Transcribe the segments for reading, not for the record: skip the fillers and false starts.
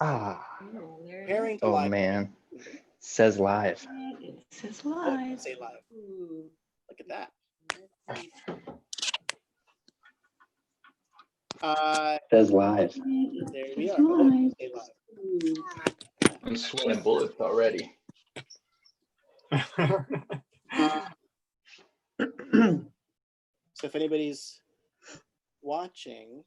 Ah. Oh, there it is. Preparing to Oh live. man. Says live. It says Oh, live. say live. Ooh. Look at that. Says live. There we Says are. Oh, live. say live. Ooh. I'm sweating bullets already. So if anybody's watching,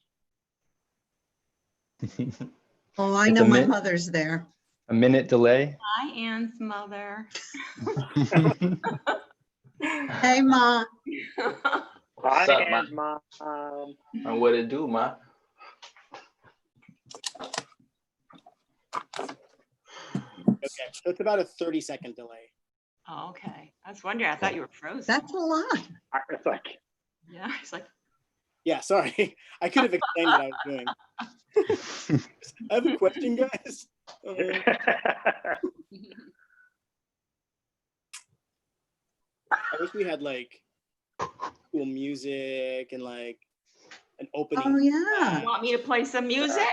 Oh, I It's know a my min- mother's there. A minute delay. Hi, Anne's mother. Hey, Ma. What's up, ma? Mom. And what it do, ma? okay, so it's about a 30-second delay. Oh, okay. I was wondering. I thought you were frozen. That's a lot. It's like, Yeah. It's like, Yeah, sorry. I could have explained what I was doing. I have a question, guys. I wish we had like cool music and like an opening. Oh, yeah. you want me to play some music?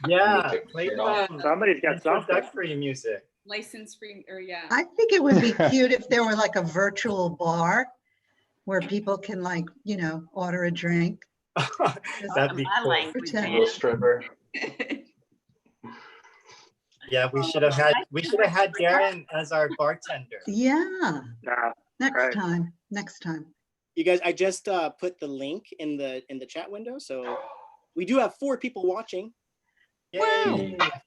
Yeah, play Turn off. some somebody's got something. introductory music. License free, or yeah. I think it would be cute if there were like a virtual bar where people can like, you know, order a drink. That'd be My cool. language, Pretend. Little stripper. Yeah, we should have had Darren as our bartender. Yeah, Nah, next Right. time, next time. You guys, I just put the link in the chat window, so we do have 4 people watching. Yay!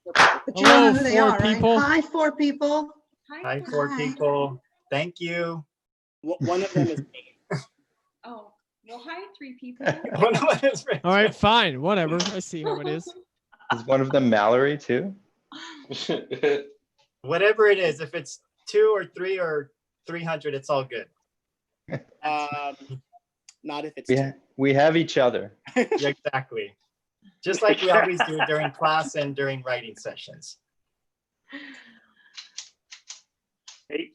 But you know Hello, who they 4 are, right? people. Hi, 4 people. Hi, 4 Hi. people. Thank you. One of them is me. Oh, well, hi, 3 people. All right, fine, whatever. I see how it is. Is one of them Mallory too? Whatever it is, if it's 2 or 3 or 300, it's all good. Not if it's We have each other. Yeah, exactly. Just like we always do during class and during writing sessions. Hey,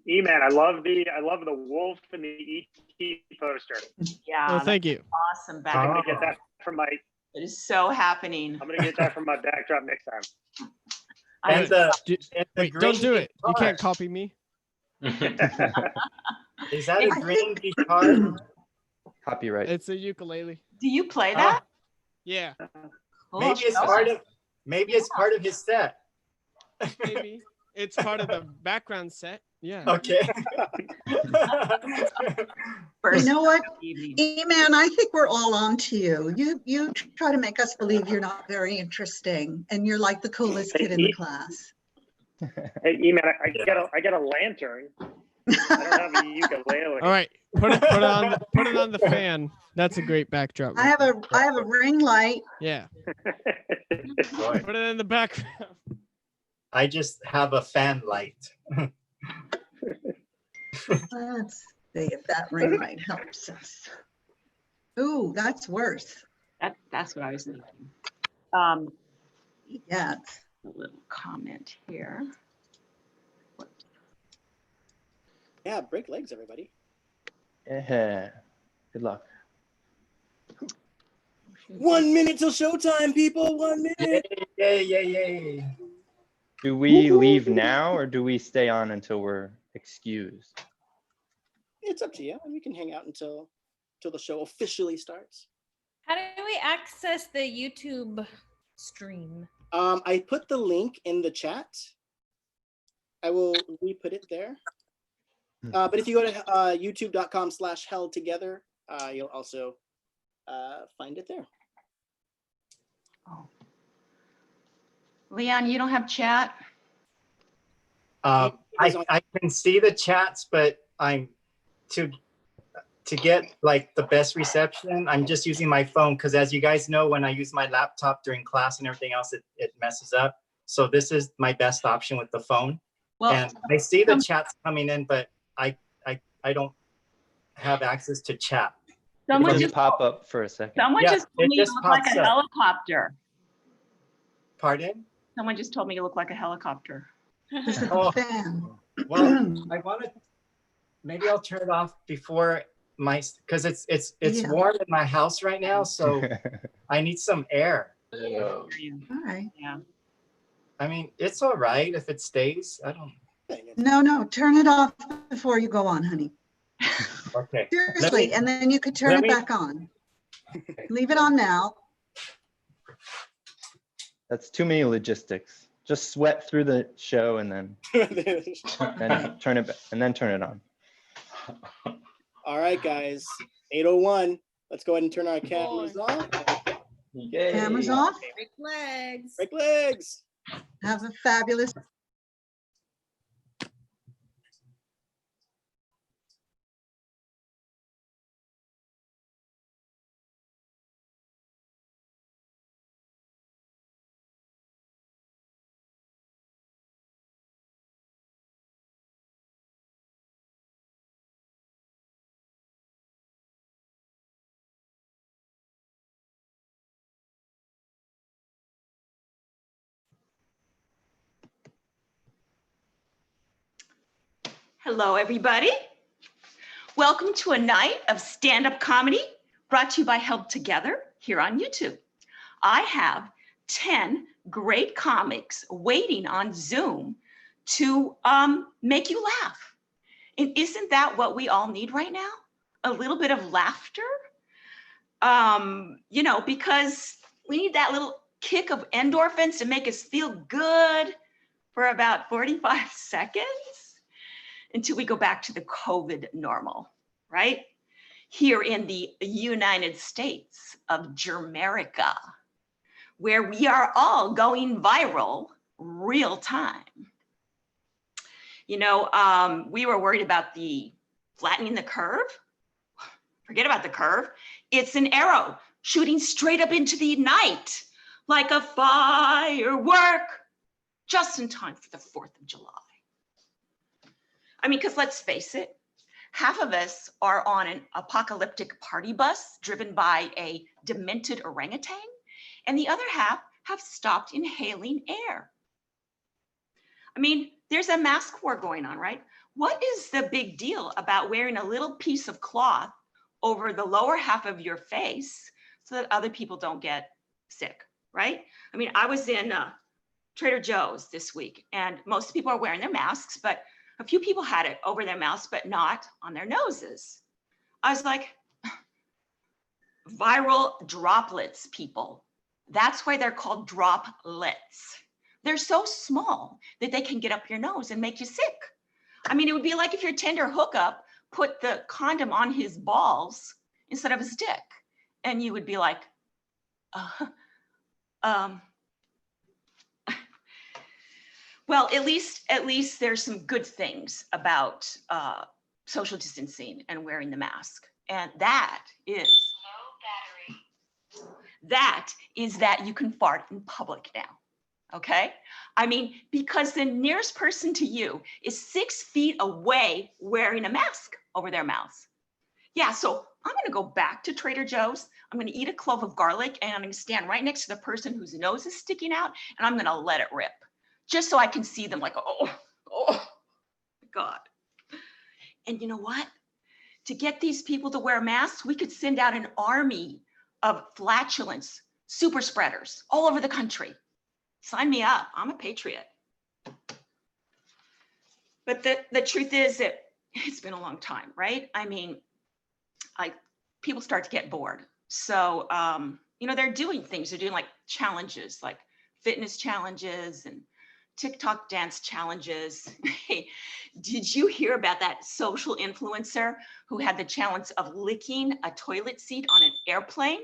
E-Man, I love the wolf and the ET poster. Yeah. Oh, thank you. Awesome I'm background. gonna get that from my. It is so happening. I'm gonna get that from my backdrop next time. And the, Do- and the Wait, don't do green it. You can't guitar. copy me. Is that a I green guitar? Copyright. It's a ukulele. Do you play that? Yeah, Oh, Maybe it's show part us. of his set. maybe. It's part of the background set. Yeah. Okay. First You know what? evening. E-Man, I think we're all on to you. You try to make us believe you're not very interesting and you're like the coolest kid in the class. Hey, E-Man, I got a lantern. I don't have a ukulele. All right, put it on the fan. That's a great backdrop. I have a ring light. Yeah. Put it in the background. I just have a fan light. Let's see if that ring light helps us. Ooh, that's worse. That's what I was thinking. Yeah. A little comment here. Yeah, break legs, everybody. Yeah. Good luck. 1 minute till showtime, people. 1 minute. Yay, yay, yay. Do we leave now or do we stay on until we're excused? It's up to you. We can hang out until the show officially starts. How do we access the YouTube stream? I put the link in the chat. I will re-put it there. But if you go to youtube.com/Held2gether, you'll also find it there. Oh. Leon, you don't have chat? I can see the chats, but I'm to get like the best reception, I'm just using my phone because as you guys know, when I use my laptop during class and everything else, it messes up. So this is my best option with the phone. Well, And I see the chats coming in, but I don't have access to chat. someone Let me just pop up for a second. someone Yeah, just told it me you just look like pops a up. helicopter. Pardon? Someone just told me you look like a helicopter. This is Oh. a fan. Well, I want to, maybe I'll turn it off before because it's Yeah. warm in my house right now, so I need some air. Yeah. Hear you. All right. Yeah. I mean, it's all right if it stays. I don't. No, turn it off before you go on, honey. Okay. Seriously, and then you could turn let it me- back on. Leave it on now. That's too many logistics. Just sweat through the show and then turn it back and then turn it on. All right, guys. 8:01. Let's go ahead and turn our cameras off. Cameras off. Break legs. Break legs. Have a fabulous Hello, everybody. Welcome to a night of stand-up comedy brought to you by Held2gether here on YouTube. I have 10 great comics waiting on Zoom to make you laugh. And isn't that what we all need right now? A little bit of laughter? You know, because we need that little kick of endorphins to make us feel good for about 45 seconds until we go back to the COVID normal, right? Here in the United States of Germerica, where we are all going viral real time. You know, we were worried about the flattening the curve. Forget about the curve. It's an arrow shooting straight up into the night like a firework, just in time for the 4th of July. I mean, because let's face it, half of us are on an apocalyptic party bus driven by a demented orangutan, and the other half have stopped inhaling air. I mean, there's a mask war going on, right? What is the big deal about wearing a little piece of cloth over the lower half of your face so that other people don't get sick, right? I mean, I was in Trader Joe's this week, and most people are wearing their masks, but a few people had it over their mouths, but not on their noses. I was like, viral droplets, people. That's why they're called droplets. They're so small that they can get up your nose and make you sick. I mean, it would be like if your Tinder hookup put the condom on his balls instead of his dick. And you would be like, well, at least there's some good things about social distancing and wearing the mask. And that is that you can fart in public now. Okay? I mean, because the nearest person to you is 6 feet away wearing a mask over their mouths. Yeah, so I'm gonna go back to Trader Joe's. I'm gonna eat a clove of garlic and I'm gonna stand right next to the person whose nose is sticking out and I'm gonna let it rip. Just so I can see them like, oh my God. And you know what? To get these people to wear masks, we could send out an army of flatulence super spreaders all over the country. Sign me up. I'm a patriot. But the truth is that it's been a long time, right? I mean, people start to get bored. So, you know, they're doing things. They're doing like challenges, like fitness challenges and TikTok dance challenges. Hey, did you hear about that social influencer who had the challenge of licking a toilet seat on an airplane?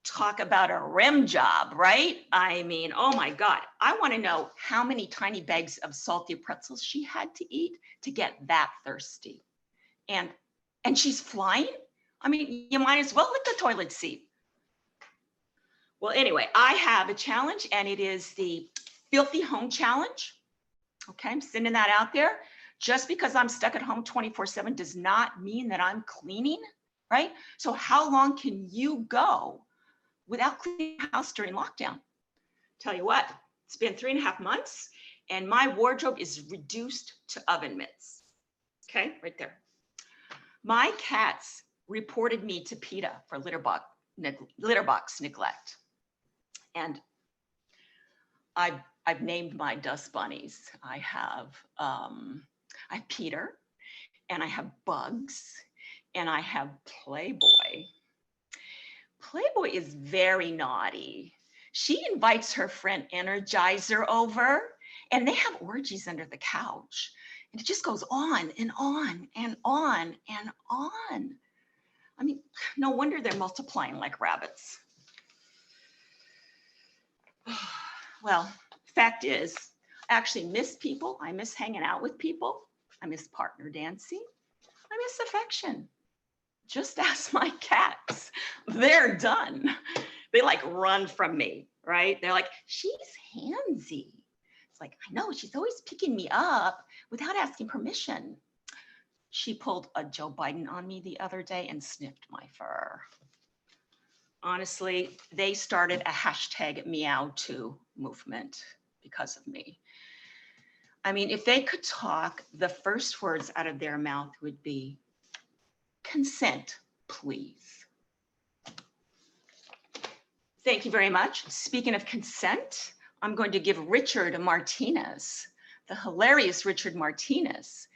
Talk about a rim job, right? I mean, oh my God. I want to know how many tiny bags of salty pretzels she had to eat to get that thirsty. And she's flying? I mean, you might as well lick the toilet seat. Well, anyway, I have a challenge and it is the Filthy Home Challenge. Okay, I'm sending that out there. Just because I'm stuck at home 24/7 does not mean that I'm cleaning, right? So how long can you go without cleaning the house during lockdown? Tell you what, it's been 3.5 months and my wardrobe is reduced to oven mitts. Okay, right there. My cats reported me to PETA for litter box neglect. And I've named my dust bunnies. I have Peter, and I have Bugs, and I have Playboy. Playboy is very naughty. She invites her friend Energizer over, and they have orgies under the couch. And it just goes on and on and on and on. I mean, no wonder they're multiplying like rabbits. Well, fact is, I actually miss people. I miss hanging out with people. I miss partner dancing. I miss affection. Just ask my cats. They're done. They like run from me, right? They're like, she's handsy. It's like, I know, she's always picking me up without asking permission. She pulled a Joe Biden on me the other day and sniffed my fur. Honestly, they started a hashtag meow too movement because of me. I mean, if they could talk, the first words out of their mouth would be, consent, please. Thank you very much. Speaking of consent, I'm going to give Richard Martinez, the hilarious Richard Martinez,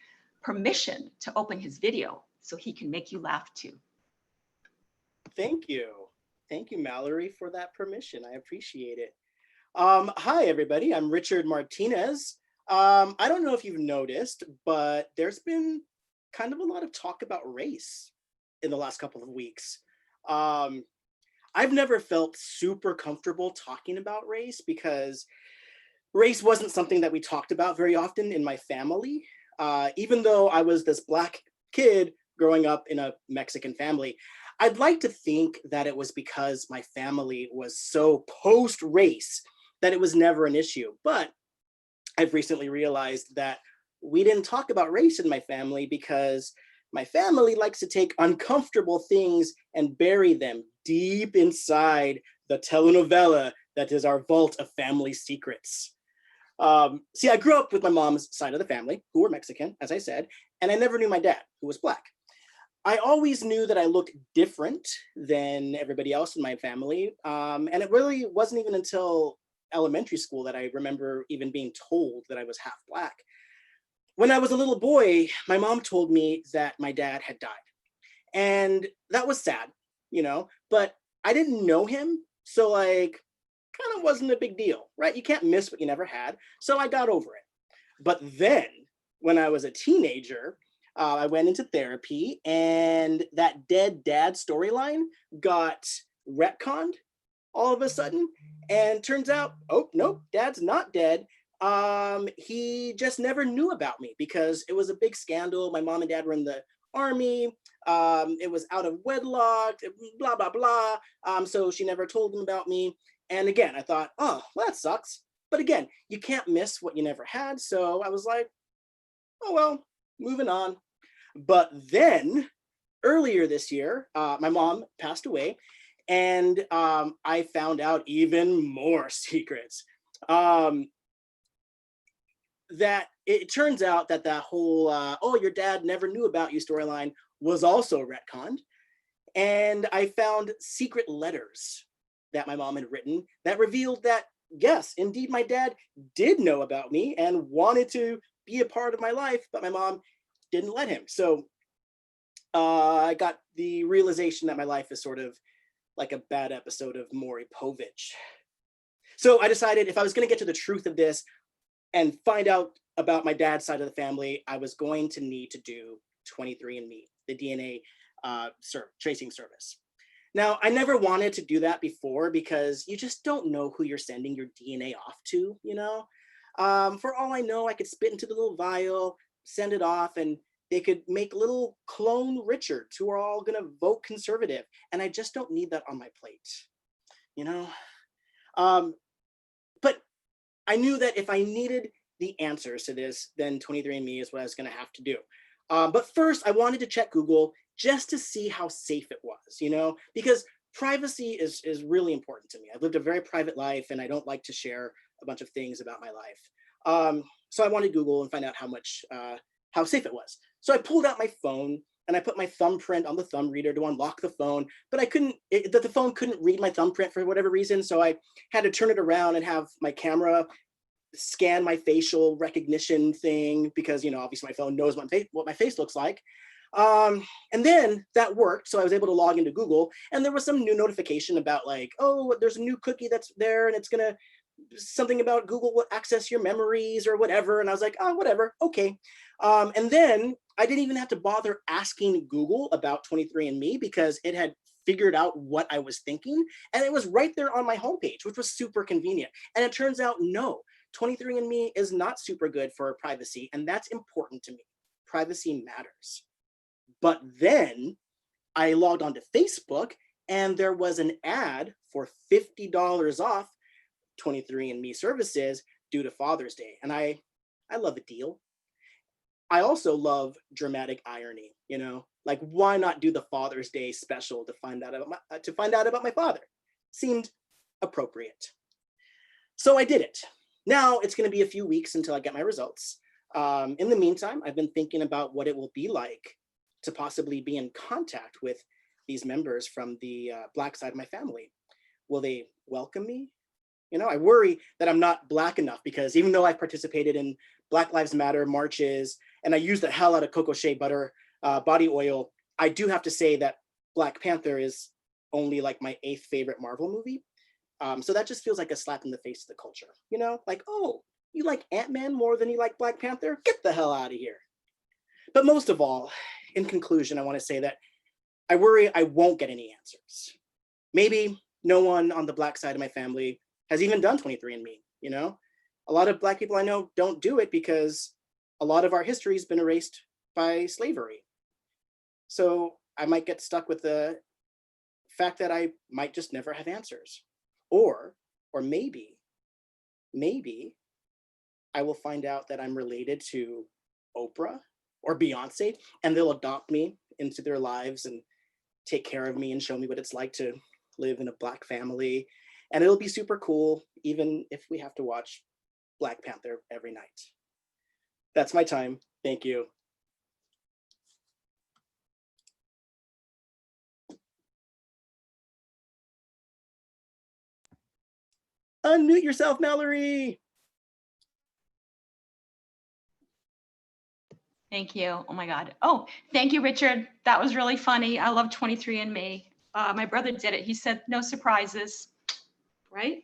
permission to open his video so he can make you laugh too. Thank you. Thank you, Mallory, for that permission. I appreciate it. Hi, everybody. I'm Richard Martinez. I don't know if you've noticed, but there's been kind of a lot of talk about race in the last couple of weeks. I've never felt super comfortable talking about race because race wasn't something that we talked about very often in my family. Even though I was this Black kid growing up in a Mexican family, I'd like to think that it was because my family was so post-race that it was never an issue. But I've recently realized that we didn't talk about race in my family because my family likes to take uncomfortable things and bury them deep inside the telenovela that is our vault of family secrets. See, I grew up with my mom's side of the family, who were Mexican, as I said, and I never knew my dad, who was Black. I always knew that I looked different than everybody else in my family, and it really wasn't even until elementary school that I remember even being told that I was half Black. When I was a little boy, my mom told me that my dad had died. And that was sad, you know, but I didn't know him. So like, kind of wasn't a big deal, right? You can't miss what you never had. So I got over it. But then when I was a teenager, I went into therapy and that dead dad storyline got retconned all of a sudden. And turns out, oh, no, dad's not dead. He just never knew about me because it was a big scandal. My mom and dad were in the army. It was out of wedlock, blah, blah, blah. So she never told him about me. And again, I thought, oh, well, that sucks. But again, you can't miss what you never had. So I was like, oh, well, moving on. But then earlier this year, my mom passed away and I found out even more secrets. That it turns out that that whole, oh, your dad never knew about you storyline was also retconned. And I found secret letters that my mom had written that revealed that, yes, indeed, my dad did know about me and wanted to be a part of my life, but my mom didn't let him. So I got the realization that my life is sort of like a bad episode of Maury Povich. So I decided if I was going to get to the truth of this and find out about my dad's side of the family, I was going to need to do 23andMe, the DNA tracing service. Now, I never wanted to do that before because you just don't know who you're sending your DNA off to, you know? For all I know, I could spit into the little vial, send it off, and they could make little clone Richards who are all gonna vote conservative. And I just don't need that on my plate, you know? But I knew that if I needed the answers to this, then 23andMe is what I was gonna have to do. But first, I wanted to check Google just to see how safe it was, you know, because privacy is really important to me. I've lived a very private life and I don't like to share a bunch of things about my life. So I wanted Google and find out how safe it was. So I pulled out my phone and I put my thumbprint on the thumb reader to unlock the phone, but the phone couldn't read my thumbprint for whatever reason. So I had to turn it around and have my camera scan my facial recognition thing because, obviously my phone knows what my face looks like. And then that worked. So I was able to log into Google, and there was some new notification about like, oh, there's a new cookie that's there and it's gonna something about Google will access your memories or whatever. And I was like, oh, whatever, okay. And then I didn't even have to bother asking Google about 23andMe because it had figured out what I was thinking, and it was right there on my homepage, which was super convenient. And it turns out, no, 23andMe is not super good for privacy, and that's important to me. Privacy matters. But then I logged onto Facebook, and there was an ad for $50 off 23andMe services due to Father's Day. And I love a deal. I also love dramatic irony, like why not do the Father's Day special to find out about my father? Seemed appropriate. So I did it. Now it's going to be a few weeks until I get my results. In the meantime, I've been thinking about what it will be like to possibly be in contact with these members from the Black side of my family. Will they welcome me? I worry that I'm not Black enough, because even though I've participated in Black Lives Matter marches and I use the hell out of cocoa shea butter body oil, I do have to say that Black Panther is only like my 8th favorite Marvel movie. So that just feels like a slap in the face of the culture, like, oh, you like Ant-Man more than you like Black Panther? Get the hell out of here. But most of all, in conclusion, I want to say that I worry I won't get any answers. Maybe no one on the Black side of my family has even done 23andMe, A lot of Black people I know don't do it because a lot of our history has been erased by slavery. So I might get stuck with the fact that I might just never have answers. Or maybe I will find out that I'm related to Oprah or Beyonce, and they'll adopt me into their lives and take care of me and show me what it's like to live in a Black family. And it'll be super cool, even if we have to watch Black Panther every night. That's my time. Thank you. Unmute yourself, Mallory. Thank you. Oh my God. Oh, thank you, Richard. That was really funny. I love 23andMe. My brother did it. He said, no surprises, right?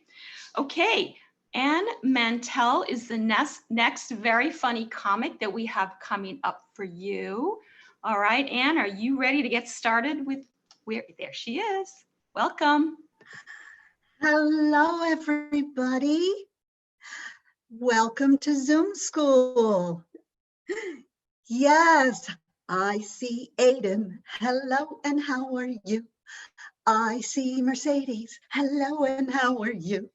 Okay. Anne Mantell is the next very funny comic that we have coming up for you. All right, Anne, are you ready to get started with there she is. Welcome. Hello, everybody. Welcome to Zoom School. Yes, I see Aiden. Hello, and how are you? I see Mercedes. Hello, and how are you?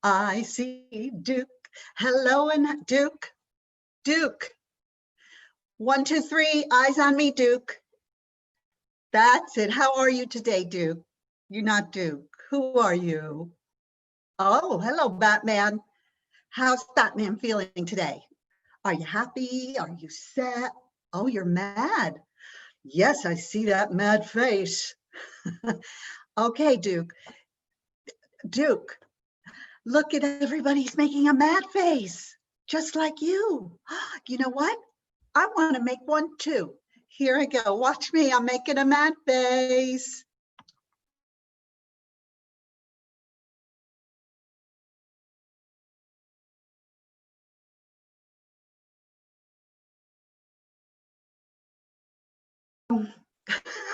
I see Duke. Hello, and Duke. Duke. 1, 2, 3, eyes on me, Duke. That's it. How are you today, Duke? You're not Duke. Who are you? Oh, hello, Batman. How's Batman feeling today? Are you happy? Are you sad? Oh, you're mad. Yes, I see that mad face. Okay, Duke. Duke, look at everybody's making a mad face, just like you. You know what? I want to make one too. Here I go. Watch me. I'm making a mad face.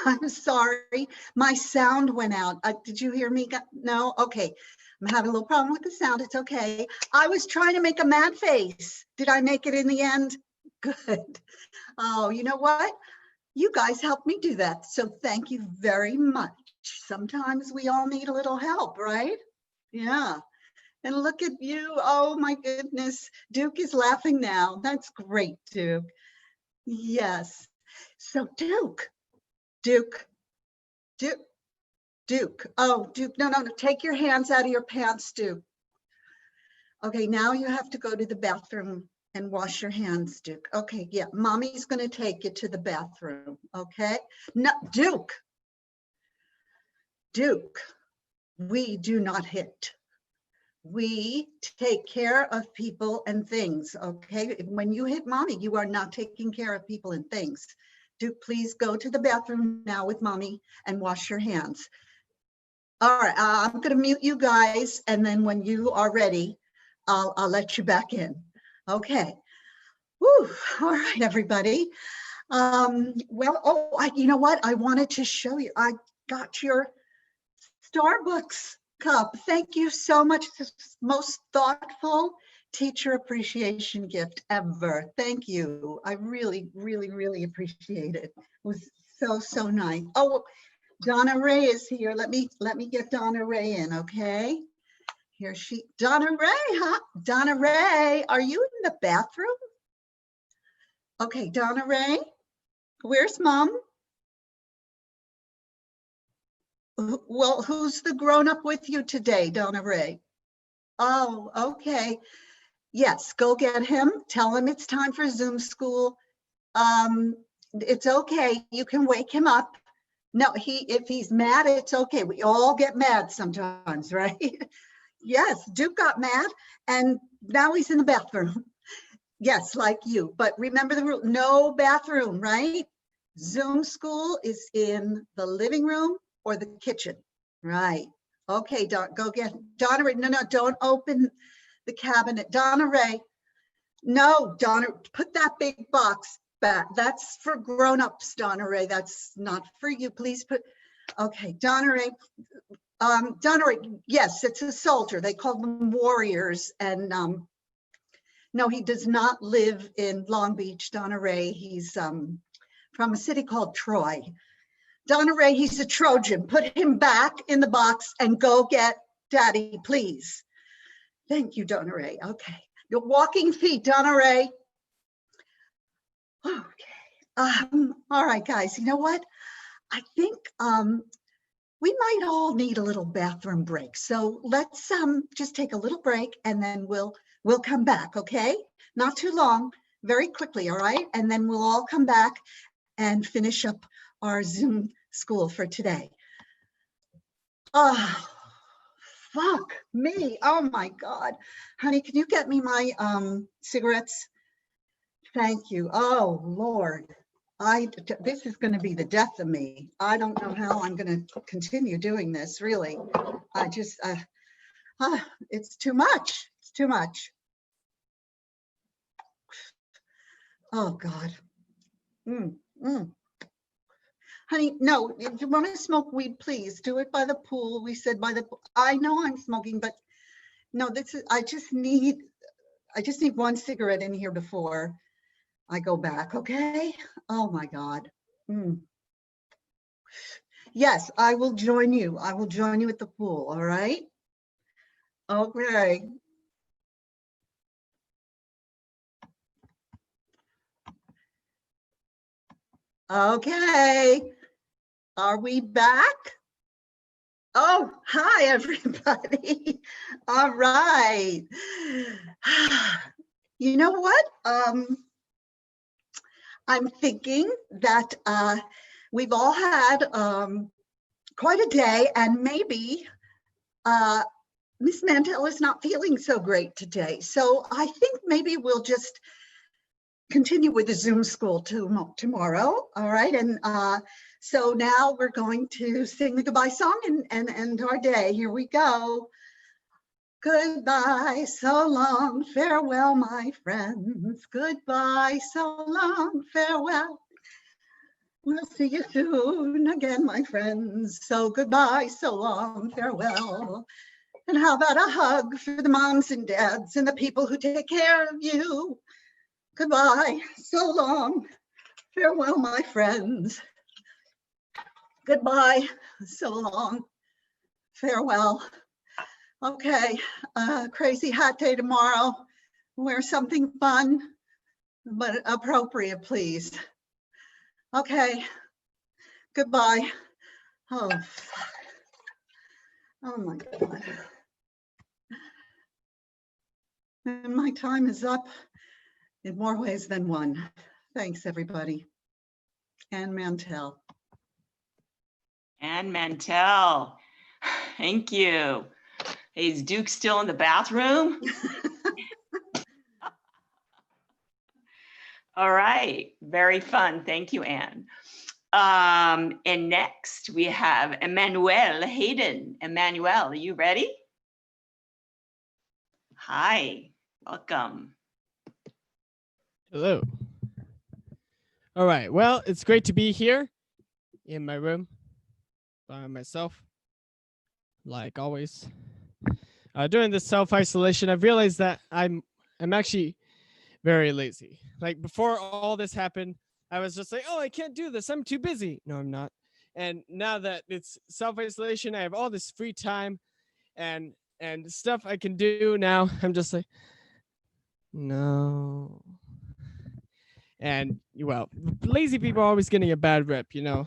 I'm sorry, my sound went out. Did you hear me? No? Okay. I'm having a little problem with the sound. It's okay. I was trying to make a mad face. Did I make it in the end? Good. Oh, you know what? You guys helped me do that. So thank you very much. Sometimes we all need a little help, right? Yeah. And look at you. Oh my goodness. Duke is laughing now. That's great, Duke. Yes. So Duke. Oh, Duke, no, take your hands out of your pants, Duke. Okay, now you have to go to the bathroom and wash your hands, Duke. Okay, yeah, mommy's gonna take you to the bathroom, okay? No, Duke. Duke, we do not hit. We take care of people and things, okay? When you hit mommy, you are not taking care of people and things. Duke, please go to the bathroom now with mommy and wash your hands. All right, I'm gonna mute you guys, and then when you are ready, I'll let you back in. Okay. Woo. All right, everybody. Well, oh, you know what? I wanted to show you. I got your Starbucks cup. Thank you so much. This is the most thoughtful teacher appreciation gift ever. Thank you. I really, really, really appreciate it. It was so nice. Oh, Donna Ray is here. Let me get Donna Ray in, okay? Here she, Donna Ray, huh? Donna Ray, are you in the bathroom? Okay, Donna Ray, where's mom? Well, who's the grown-up with you today, Donna Ray? Oh, okay. Yes, go get him. Tell him it's time for Zoom school. It's okay. You can wake him up. No, if he's mad, it's okay. We all get mad sometimes, right? Yes, Duke got mad and now he's in the bathroom. Yes, like you, but remember the rule, no bathroom, right? Zoom school is in the living room or the kitchen, right? Okay, go get Donna Ray. No, don't open the cabinet. Donna Ray, no, Donna, put that big box back. That's for grown-ups, Donna Ray. That's not for you. Please put, okay, Donna Ray. Donna Ray, yes, it's a soldier. They call them warriors. And no, he does not live in Long Beach, Donna Ray. He's from a city called Troy. Donna Ray, he's a Trojan. Put him back in the box and go get Daddy, please. Thank you, Donna Ray. Okay. Your walking feet, Donna Ray. Okay. All right, guys. You know what? I think we might all need a little bathroom break. So let's just take a little break and then we'll come back, okay? Not too long, very quickly, all right? And then we'll all come back and finish up our Zoom school for today. Oh, fuck me. Oh my God. Honey, can you get me my cigarettes? Thank you. Oh, Lord. This is going to be the death of me. I don't know how I'm going to continue doing this, really. I just, it's too much. It's too much. Oh, God. Honey, no, if you want to smoke weed, please do it by the pool. We said by the pool. I know I'm smoking, but no, this is, I just need one cigarette in here before I go back, okay? Oh my God. Yes, I will join you. I will join you at the pool, all right? Okay. Okay. Are we back? Oh, hi, everybody. All right. You know what? I'm thinking that we've all had quite a day, and maybe Miss Mantel is not feeling so great today. So I think maybe we'll just continue with the Zoom school tomorrow. All right. And so now we're going to sing the goodbye song and end our day. Here we go. Goodbye, so long, farewell, my friends. Goodbye, so long, farewell. We'll see you soon again, my friends. So goodbye, so long, farewell. And how about a hug for the moms and dads and the people who take care of you? Goodbye, so long, farewell, my friends. Goodbye, so long, farewell. Okay, crazy hot day tomorrow. Wear something fun, but appropriate, please. Okay, goodbye. Oh, fuck. Oh my God. And my time is up. in more ways than one. Thanks, everybody. Ann Mantell. Ann Mantell. Thank you. Hey, is Duke still in the bathroom? All right, very fun. Thank you, Anne. And next we have Emmanuel Hayden. Emmanuel, are you ready? Hi, welcome. Hello. All right. Well, it's great to be here in my room by myself, like always. During this self-isolation, I've realized that I'm actually very lazy. Like before all this happened, I was just like, oh, I can't do this. I'm too busy. No, I'm not. And now that it's self-isolation, I have all this free time and stuff I can do now. I'm just like, no. And well, lazy people are always getting a bad rep, you know.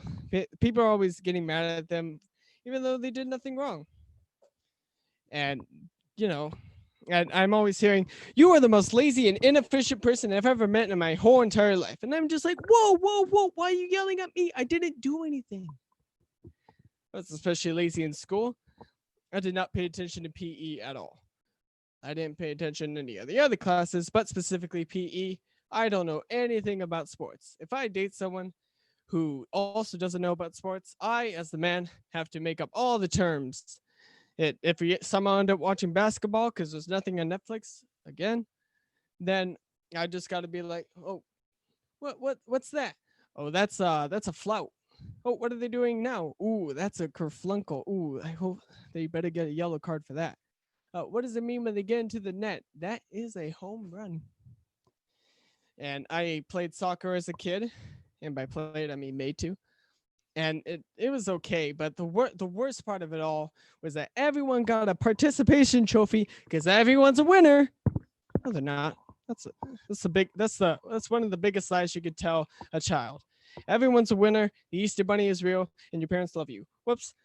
People are always getting mad at them, even though they did nothing wrong. And you know, and I'm always hearing, "You are the most lazy and inefficient person I've ever met in my whole entire life." And I'm just like, "Whoa, whoa, whoa! Why are you yelling at me? I didn't do anything." I was especially lazy in school. I did not pay attention to PE at all. I didn't pay attention to any of the other classes, but specifically PE. I don't know anything about sports. If I date someone who also doesn't know about sports, I, as the man, have to make up all the terms. If we somehow end up watching basketball because there's nothing on Netflix again, then I just got to be like, oh, what's that? Oh, that's a flout. Oh, what are they doing now? Ooh, that's a kerflunkel. Ooh, I hope they better get a yellow card for that. What does it mean when they get into the net? That is a home run. And I played soccer as a kid, and by played I mean made to. And it was okay, but the worst part of it all was that everyone got a participation trophy because everyone's a winner. No, they're not. That's one of the biggest lies you could tell a child. Everyone's a winner. The Easter Bunny is real, and your parents love you. Whoops.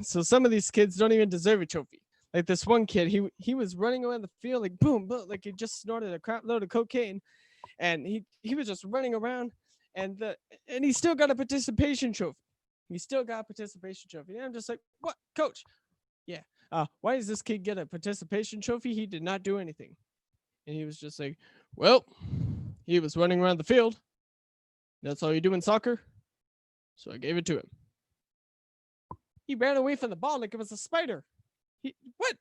So some of these kids don't even deserve a trophy. Like this one kid, he was running around the field like boom, boom, like he just snorted a crap load of cocaine, and he was just running around, and he still got a participation trophy. He still got a participation trophy. And I'm just like, what, coach? Yeah. Why does this kid get a participation trophy? He did not do anything. And he was just like, well, he was running around the field. That's all you do in soccer. So I gave it to him. He ran away from the ball like it was a spider. What?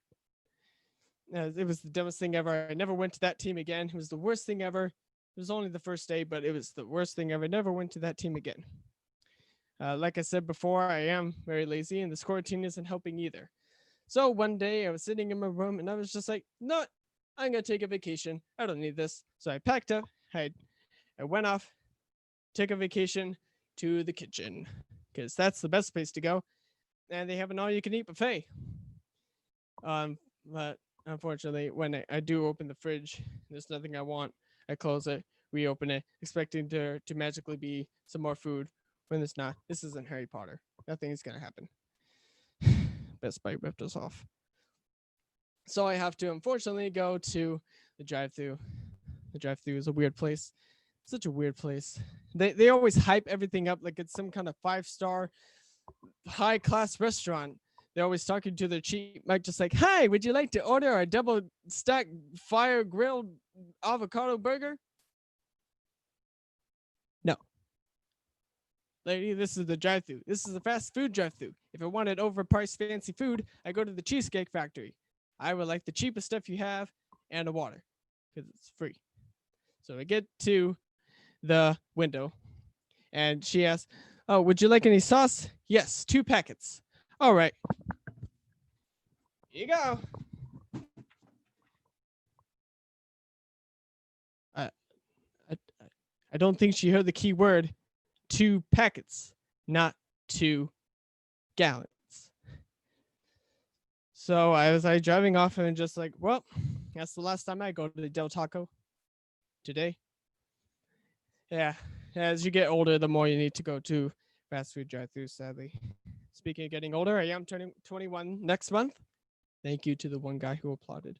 It was the dumbest thing ever. I never went to that team again. It was the worst thing ever. It was only the first day, but it was the worst thing ever. Never went to that team again. Like I said before, I am very lazy, and this quarantine isn't helping either. So one day I was sitting in my room, and I was just like, no, I'm going to take a vacation. I don't need this. So I packed up. I went off, took a vacation to the kitchen, because that's the best place to go. And they have an all-you-can-eat buffet. But unfortunately, when I do open the fridge, there's nothing I want. I close it, reopen it, expecting to magically be some more food. When there's not, this isn't Harry Potter. Nothing is gonna happen. Best Buy ripped us off. So I have to unfortunately go to the drive-thru. The drive-thru is a weird place. Such a weird place. They always hype everything up like it's some kind of 5-star high-class restaurant. They're always talking to their cheap mic, just like, hi, would you like to order a double stack fire grilled avocado burger? No. Lady, this is the drive-thru. This is a fast food drive-thru. If I wanted overpriced fancy food, I go to the Cheesecake Factory. I would like the cheapest stuff you have and a water because it's free. So I get to the window and she asks, oh, would you like any sauce? Yes, 2 packets. All right. Here you go. I don't think she heard the key word 2 packets, not 2 gallons. So I was driving off and just like, well, that's the last time I go to the Del Taco today. Yeah, as you get older, the more you need to go to fast food drive-thrus, sadly. Speaking of getting older, I am turning 21 next month. Thank you to the one guy who applauded.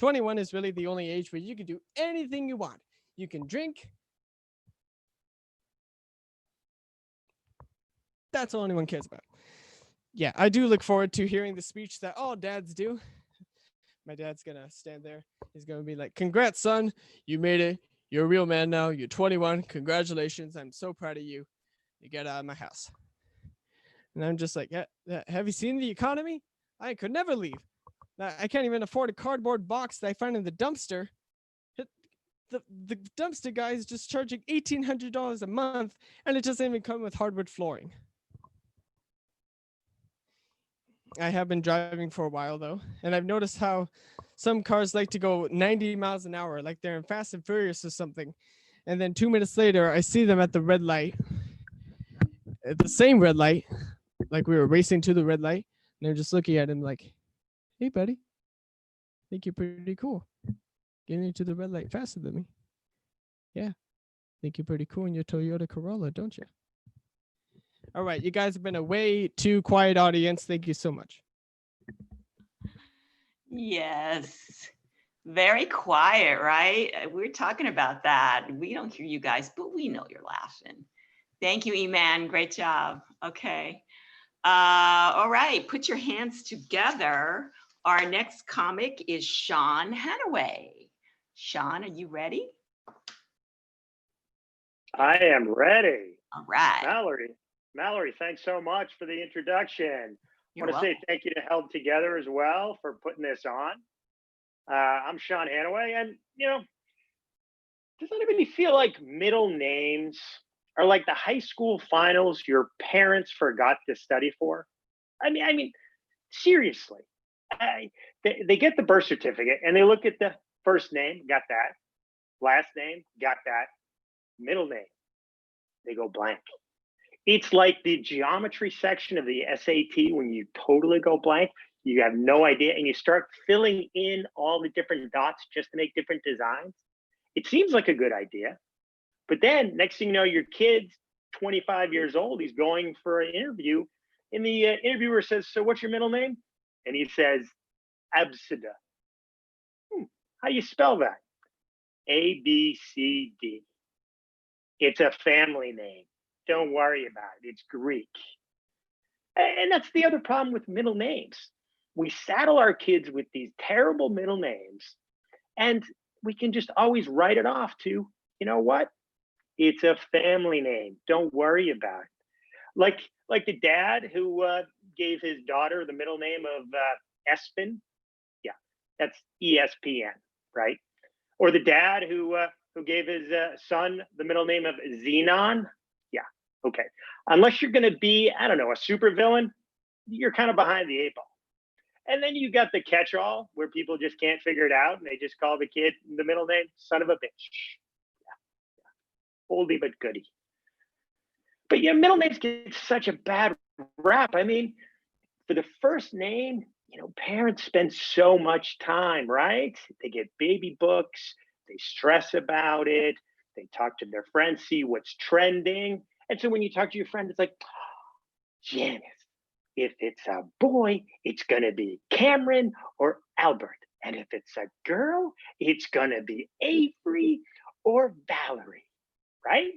21 is really the only age where you can do anything you want. You can drink. That's all anyone cares about. Yeah, I do look forward to hearing the speech that all dads do. My dad's going to stand there. He's going to be like, congrats, son. You made it. You're a real man now. You're 21. Congratulations. I'm so proud of you. You get out of my house. And I'm just like, have you seen the economy? I could never leave. I can't even afford a cardboard box that I find in the dumpster. The dumpster guy is just charging $1,800 a month, and it doesn't even come with hardwood flooring. I have been driving for a while, though, and I've noticed how some cars like to go 90 miles an hour, like they're in Fast and Furious or something. And then 2 minutes later, I see them at the red light, at the same red light, like we were racing to the red light. And they're just looking at him like, hey, buddy, I think you're pretty cool. Getting into the red light faster than me. Yeah, think you're pretty cool in your Toyota Corolla, don't you? All right, you guys have been a way too quiet audience. Thank you so much. Yes. Very quiet, right? We're talking about that. We don't hear you guys, but we know you're laughing. Thank you, E-Man. Great job. Okay. All right, put your hands together. Our next comic is Sean Hanaway. Sean, are you ready? I am ready. All right. Mallory, thanks so much for the introduction. You're I want to say welcome. thank you to Held Together as well for putting this on. I'm Sean Hanaway, and does anybody feel like middle names are like the high school finals your parents forgot to study for? I mean, seriously. They get the birth certificate and they look at the first name, got that. Last name, got that. Middle name, they go blank. It's like the geometry section of the SAT when you totally go blank. You have no idea, and you start filling in all the different dots just to make different designs. It seems like a good idea, but then next thing you know, your kid's 25 years old. He's going for an interview, and the interviewer says, "So, what's your middle name?" And he says, "Absida." How do you spell that? ABCD. It's a family name. Don't worry about it. It's Greek. And that's the other problem with middle names. We saddle our kids with these terrible middle names, and we can just always write it off to, you know what? It's a family name. Don't worry about it. Like the dad who gave his daughter the middle name of Espin. Yeah, that's ESPN, right? Or the dad who gave his son the middle name of Xenon. Yeah, okay. Unless you're going to be, I don't know, a supervillain, you're kind of behind the eight ball. And then you got the catch-all where people just can't figure it out and they just call the kid the middle name son of a bitch. Yeah. Oldie but goodie. But yeah, middle names get such a bad rap. I mean, for the first name, parents spend so much time, right? They get baby books, they stress about it, they talk to their friends, see what's trending. And so when you talk to your friend, it's like, Janice, if it's a boy, it's going to be Cameron or Albert. And if it's a girl, it's going to be Avery or Valerie, right?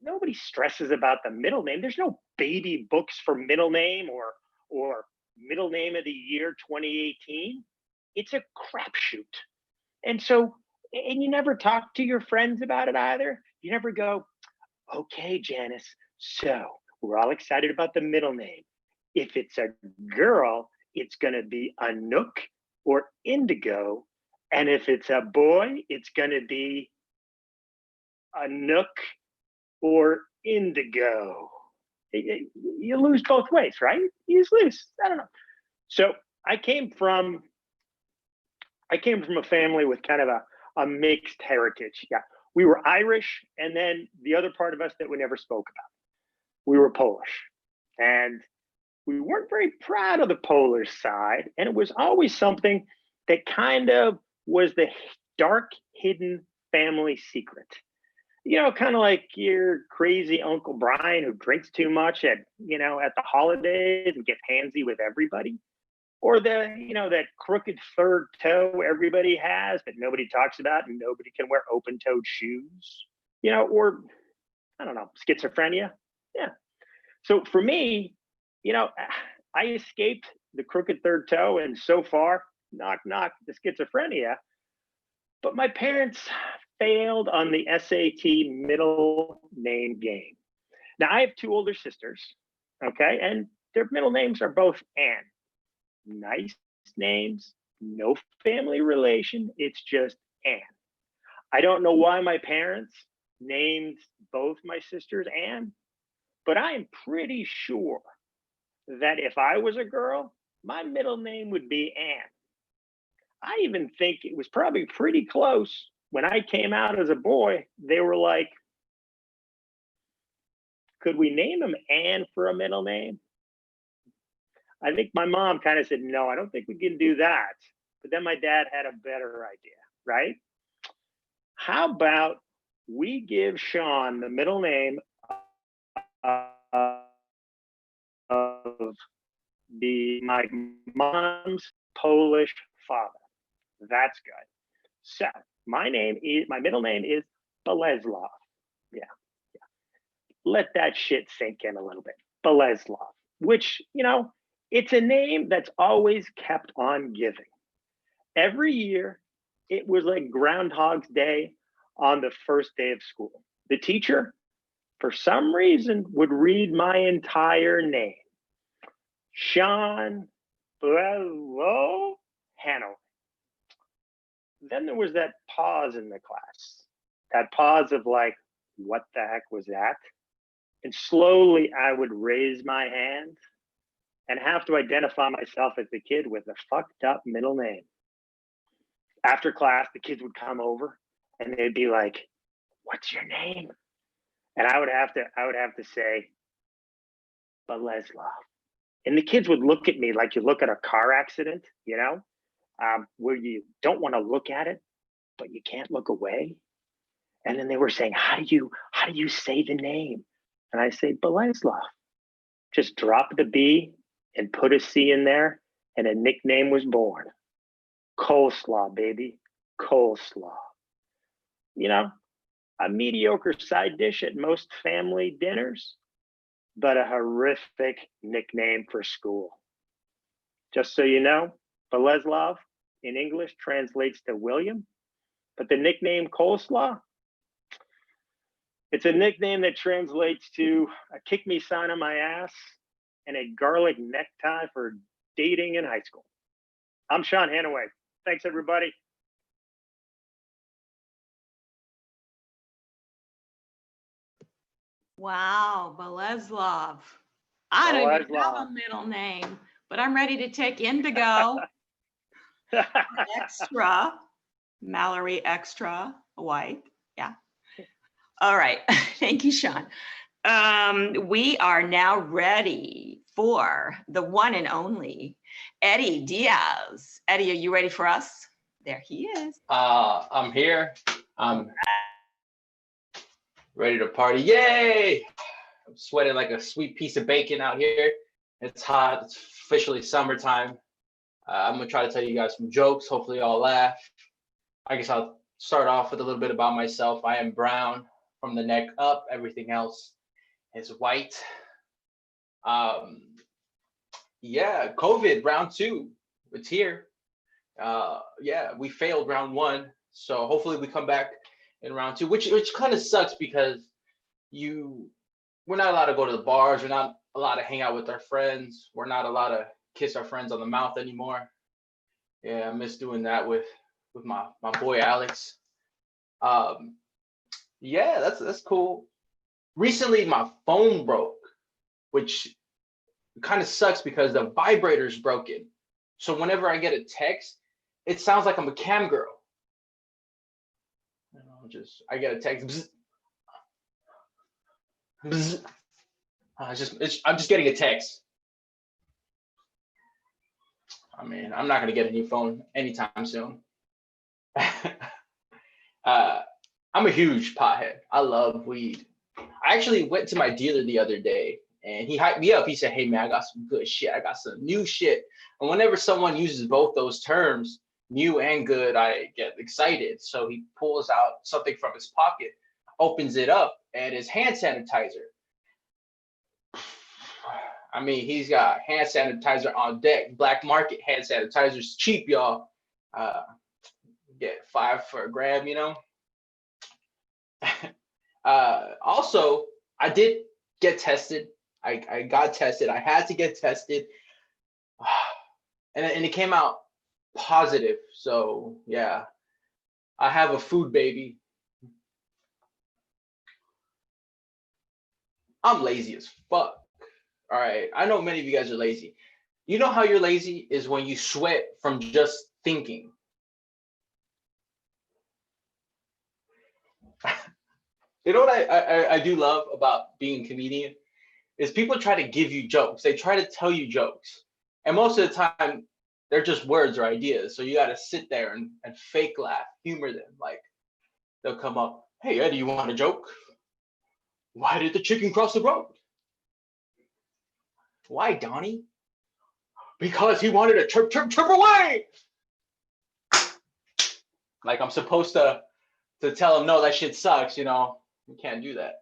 Nobody stresses about the middle name. There's no baby books for middle name or middle name of the year 2018. It's a crapshoot. And you never talk to your friends about it either. You never go, okay, Janice, so we're all excited about the middle name. If it's a girl, it's going to be Anouk or Indigo. And if it's a boy, it's going to be Anouk or Indigo. You lose both ways, right? You just lose. I don't know. So I came from a family with kind of a mixed heritage. Yeah, we were Irish, and then the other part of us that we never spoke about, we were Polish. And we weren't very proud of the Polish side, and it was always something that kind of was the dark, hidden family secret. Kind of like your crazy Uncle Brian who drinks too much at the holidays and gets handsy with everybody. or that crooked third toe everybody has that nobody talks about, and nobody can wear open-toed shoes, or I don't know, schizophrenia. Yeah. So for me, I escaped the crooked third toe, and so far, knock knock, the schizophrenia. But my parents failed on the SAT middle name game. Now I have two older sisters, okay, and their middle names are both Ann. Nice names, no family relation. It's just Ann. I don't know why my parents named both my sisters Ann, but I am pretty sure that if I was a girl, my middle name would be Ann. I even think it was probably pretty close when I came out as a boy. They were like, could we name him Ann for a middle name? I think my mom kind of said, no, I don't think we can do that. But then my dad had a better idea, right? How about we give Sean the middle name of my mom's Polish father? That's good. So my middle name is Boleslav. Yeah. Let that shit sink in a little bit. Boleslav, which, it's a name that's always kept on giving. Every year, it was like Groundhog's Day on the first day of school. The teacher, for some reason, would read my entire name. Sean Boleslav Hanno. Then there was that pause in the class. That pause of like, what the heck was that? And slowly I would raise my hand and have to identify myself as the kid with a fucked up middle name. After class, the kids would come over and they'd be like, what's your name? And I would have to say, Boleslav. And the kids would look at me like you look at a car accident, where you don't want to look at it, but you can't look away. And then they were saying, how do you say the name? And I say, Boleslav. Just drop the B and put a C in there, and a nickname was born. Coleslaw, baby. Coleslaw. A mediocre side dish at most family dinners, but a horrific nickname for school. Just so you know, Boleslav in English translates to William, but the nickname Coleslaw, it's a nickname that translates to a kick me sign on my ass and a garlic necktie for dating in high school. I'm Sean Hanaway. Thanks, everybody. Wow, Boleslav. I don't even have a middle name, but I'm ready to take Indigo. Extra, Mallory Extra White. Yeah. All right. Thank you, Sean. We are now ready for the one and only Eddie Diaz. Eddie, are you ready for us? There he is. I'm here. I'm ready to party. Yay! I'm sweating like a sweet piece of bacon out here. It's hot. It's officially summertime. I'm gonna try to tell you guys some jokes. Hopefully y'all laugh. I guess I'll start off with a little bit about myself. I am brown from the neck up. Everything else is white. Yeah, COVID round 2. It's here. Yeah, we failed round 1. So hopefully we come back in round 2, which kind of sucks because we're not allowed to go to the bars. We're not allowed to hang out with our friends. We're not allowed to kiss our friends on the mouth anymore. Yeah, I miss doing that with my boy Alex. Yeah, that's cool. Recently my phone broke, which kind of sucks because the vibrator's broken. So whenever I get a text, it sounds like I'm a cam girl. I get a text. Bzz, bzz. I'm just getting a text. I mean, I'm not gonna get a new phone anytime soon. I'm a huge pothead. I love weed. I actually went to my dealer the other day and he hyped me up. He said, "Hey man, I got some good shit. I got some new shit." And whenever someone uses both those terms, new and good, I get excited. So he pulls out something from his pocket, opens it up, and it's hand sanitizer. I mean, he's got hand sanitizer on deck. Black market hand sanitizer's cheap, y'all. Get 5 for a gram, you know. Also, I did get tested. I got tested. I had to get tested, and it came out positive. So yeah, I have a food baby. I'm lazy as fuck. All right, I know many of you guys are lazy. You know how you're lazy is when you sweat from just thinking. You know what I do love about being a comedian is people try to give you jokes. They try to tell you jokes. And most of the time, they're just words or ideas. So you got to sit there and fake laugh, humor them. Like they'll come up, "Hey, Eddie, you want a joke? Why did the chicken cross the road?" "Why, Donnie?" "Because he wanted to chirp, chirp, chirp away." Like I'm supposed to tell him, "No, that shit sucks," you know. You can't do that.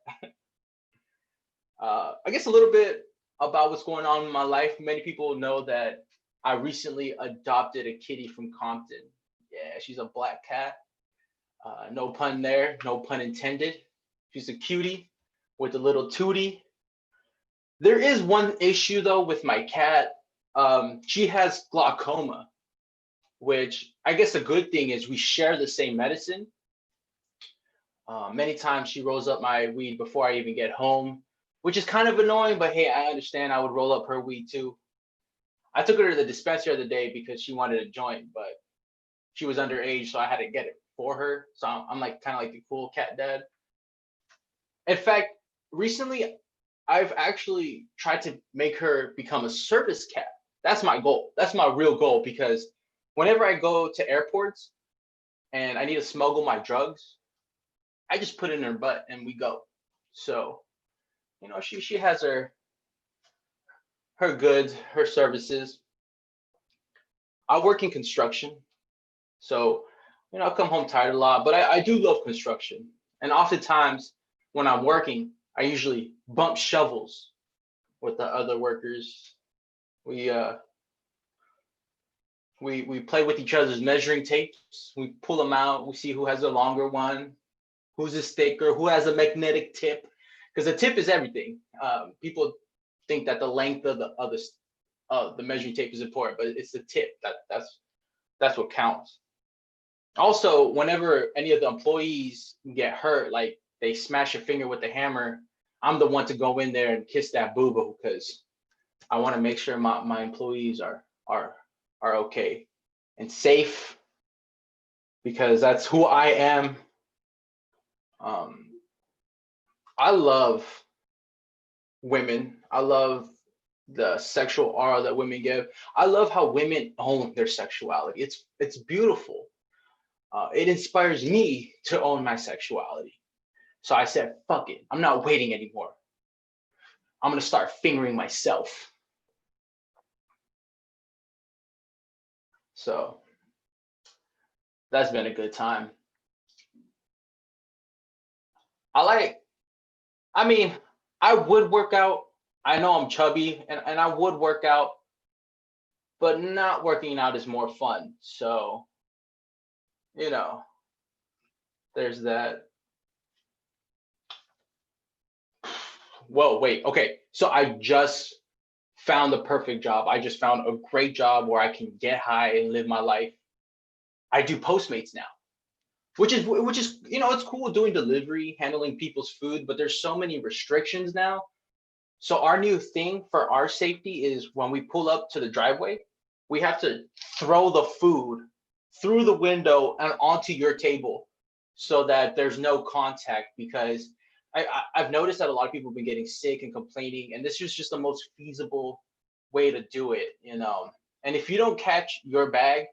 I guess a little bit about what's going on in my life. Many people know that I recently adopted a kitty from Compton. Yeah, she's a black cat. No pun there, no pun intended. She's a cutie with a little tootie. There is one issue though with my cat. She has glaucoma, which I guess a good thing is we share the same medicine. Many times she rolls up my weed before I even get home, which is kind of annoying, but hey, I understand. I would roll up her weed too. I took her to the dispensary the other day because she wanted a joint, but she was underage, so I had to get it for her. So I'm like kind of like the cool cat dad. In fact, recently I've actually tried to make her become a service cat. That's my goal. That's my real goal, because whenever I go to airports and I need to smuggle my drugs, I just put it in her butt and we go. So, you know, she has her goods, her services. I work in construction, so you know I come home tired a lot, but I do love construction. And oftentimes when I'm working, I usually bump shovels with the other workers. We play with each other's measuring tapes. We pull them out. We see who has the longer one, who's a sticker, who has a magnetic tip, because the tip is everything. People think that the length of the measuring tape is important, but it's the tip that's what counts. Also, whenever any of the employees get hurt, like they smash a finger with the hammer, I'm the one to go in there and kiss that boo-boo, because I want to make sure my employees are okay and safe, because that's who I am. I love women. I love the sexual aura that women give. I love how women own their sexuality. It's beautiful. It inspires me to own my sexuality. So I said, fuck it. I'm not waiting anymore. I'm gonna start fingering myself. So that's been a good time. I mean, I would work out. I know I'm chubby and I would work out, but not working out is more fun. So, you know, there's that. Whoa, wait, okay. So I just found the perfect job. I just found a great job where I can get high and live my life. I do Postmates now, which is you know, it's cool doing delivery, handling people's food, but there's so many restrictions now. So our new thing for our safety is when we pull up to the driveway, we have to throw the food through the window and onto your table so that there's no contact, because I've noticed that a lot of people have been getting sick and complaining, and this is just the most feasible way to do it, you know. And if you don't catch your bag,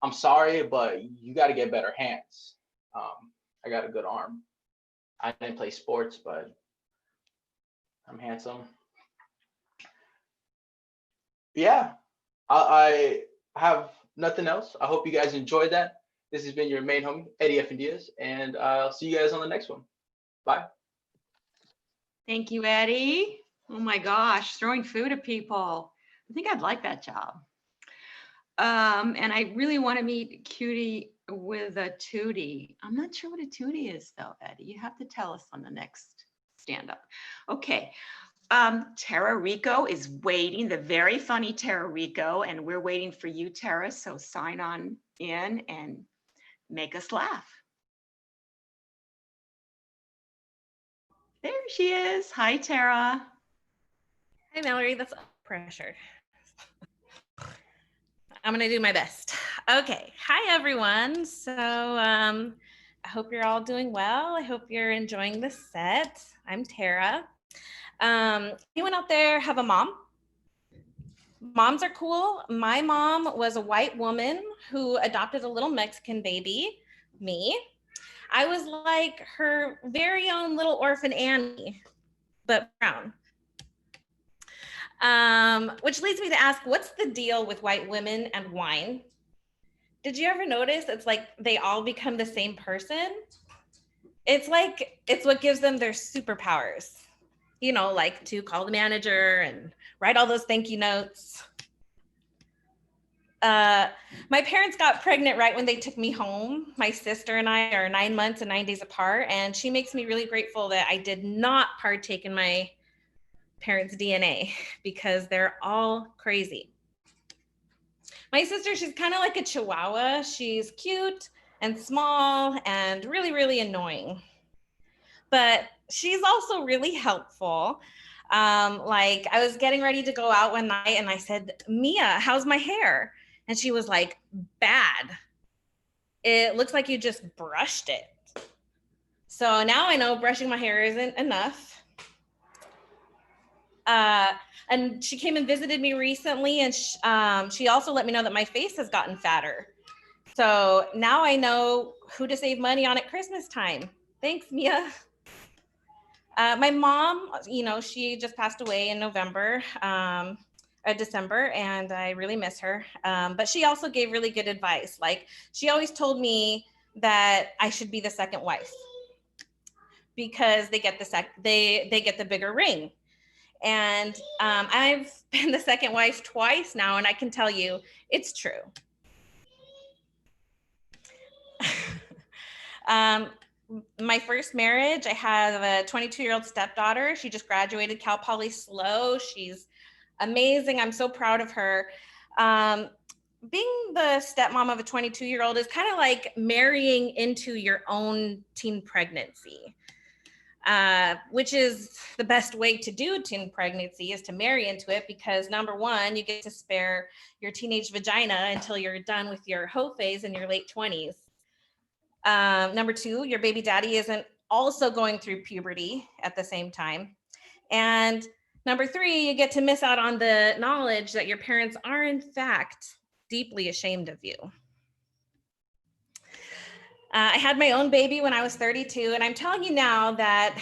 I'm sorry, but you got to get better hands. I got a good arm. I didn't play sports, but I'm handsome. Yeah, I have nothing else. I hope you guys enjoyed that. This has been your main homie, Eddie F. and Diaz, and I'll see you guys on the next one. Bye. Thank you, Eddie. Oh my gosh, throwing food at people. I think I'd like that job. And I really want to meet Cutie with a Tootie. I'm not sure what a Tootie is though, Eddie. You have to tell us on the next stand-up. Okay. Tara Rico is waiting, the very funny Tara Rico, and we're waiting for you, Tara. So sign on in and make us laugh. There she is. Hi, Tara. Hi, Mallory. That's pressure. I'm gonna do my best. Okay. Hi, everyone. So I hope you're all doing well. I hope you're enjoying the set. I'm Tara. Anyone out there have a mom? Moms are cool. My mom was a white woman who adopted a little Mexican baby, me. I was like her very own little orphan Annie, but brown. Which leads me to ask, what's the deal with white women and wine? Did you ever notice it's like they all become the same person? It's like it's what gives them their superpowers. You know, like to call the manager and write all those thank you notes. My parents got pregnant right when they took me home. My sister and I are 9 months and 9 days apart, and she makes me really grateful that I did not partake in my parents' DNA because they're all crazy. My sister, she's kind of like a chihuahua. She's cute and small and really, really annoying. But she's also really helpful. Like I was getting ready to go out one night and I said, Mia, how's my hair? And she was like, bad. It looks like you just brushed it. So now I know brushing my hair isn't enough. And she came and visited me recently, and she also let me know that my face has gotten fatter. So now I know who to save money on at Christmas time. Thanks, Mia. My mom, you know, she just passed away in December, and I really miss her. But she also gave really good advice. Like she always told me that I should be the second wife because they get they get the bigger ring. And I've been the second wife twice now, and I can tell you it's true. My first marriage, I have a 22-year-old stepdaughter. She just graduated Cal Poly SLO. She's amazing. I'm so proud of her. Being the stepmom of a 22-year-old is kind of like marrying into your own teen pregnancy. Which is the best way to do teen pregnancy is to marry into it because number one, you get to spare your teenage vagina until you're done with your hoe phase in your late 20s. Number two, your baby daddy isn't also going through puberty at the same time. And number three, you get to miss out on the knowledge that your parents are in fact deeply ashamed of you. I had my own baby when I was 32, and I'm telling you now that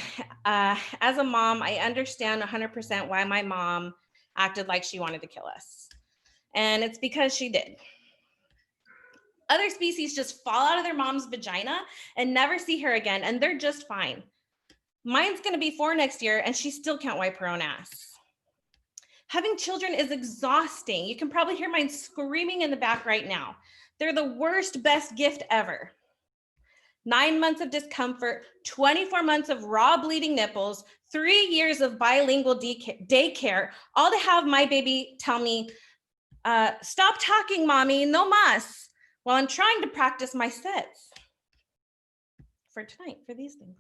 as a mom, I understand 100% why my mom acted like she wanted to kill us. And it's because she did. Other species just fall out of their mom's vagina and never see her again, and they're just fine. Mine's gonna be 4 next year, and she still can't wipe her own ass. Having children is exhausting. You can probably hear mine screaming in the back right now. They're the worst, best gift ever. 9 months of discomfort, 24 months of raw bleeding nipples, 3 years of bilingual daycare, all to have my baby tell me, stop talking, mommy, no mas, while I'm trying to practice my sets for tonight, for these things.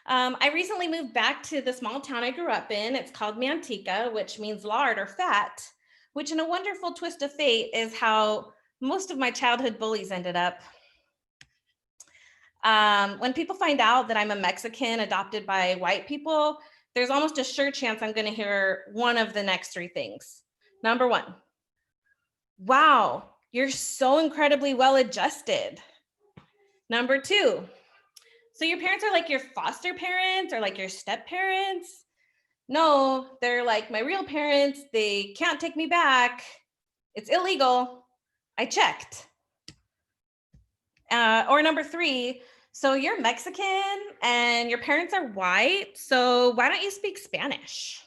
I recently moved back to the small town I grew up in. It's called Manteca, which means lard or fat, which in a wonderful twist of fate is how most of my childhood bullies ended up. When people find out that I'm a Mexican adopted by white people, there's almost a sure chance I'm going to hear one of the next 3 things. Number 1, wow, you're so incredibly well adjusted. Number 2, so your parents are like your foster parents or like your step parents? No, they're like my real parents. They can't take me back. It's illegal. I checked. Or number 3, so you're Mexican and your parents are white, so why don't you speak Spanish?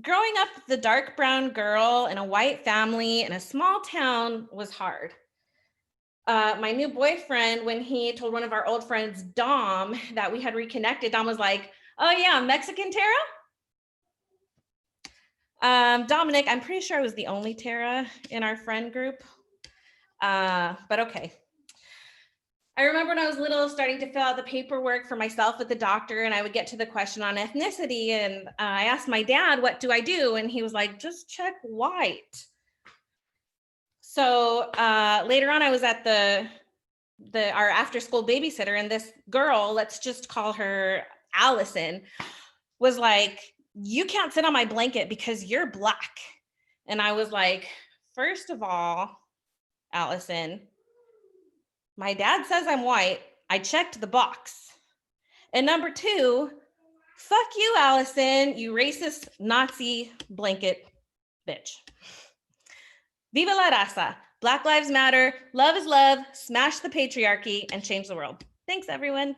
Growing up the dark brown girl in a white family in a small town was hard. My new boyfriend, when he told one of our old friends, Dom, that we had reconnected, Dom was like, oh yeah, Mexican Tara? Dominic, I'm pretty sure I was the only Tara in our friend group, but okay. I remember when I was little starting to fill out the paperwork for myself with the doctor, and I would get to the question on ethnicity, and I asked my dad, what do I do? And he was like, just check white. So later on, I was at our after school babysitter, and this girl, let's just call her Allison, was like, you can't sit on my blanket because you're Black. And I was like, first of all, Allison, my dad says I'm white. I checked the box. And number 2, fuck you, Allison, you racist Nazi blanket bitch. Viva la raza. Black Lives Matter. Love is love. Smash the patriarchy and change the world. Thanks, everyone.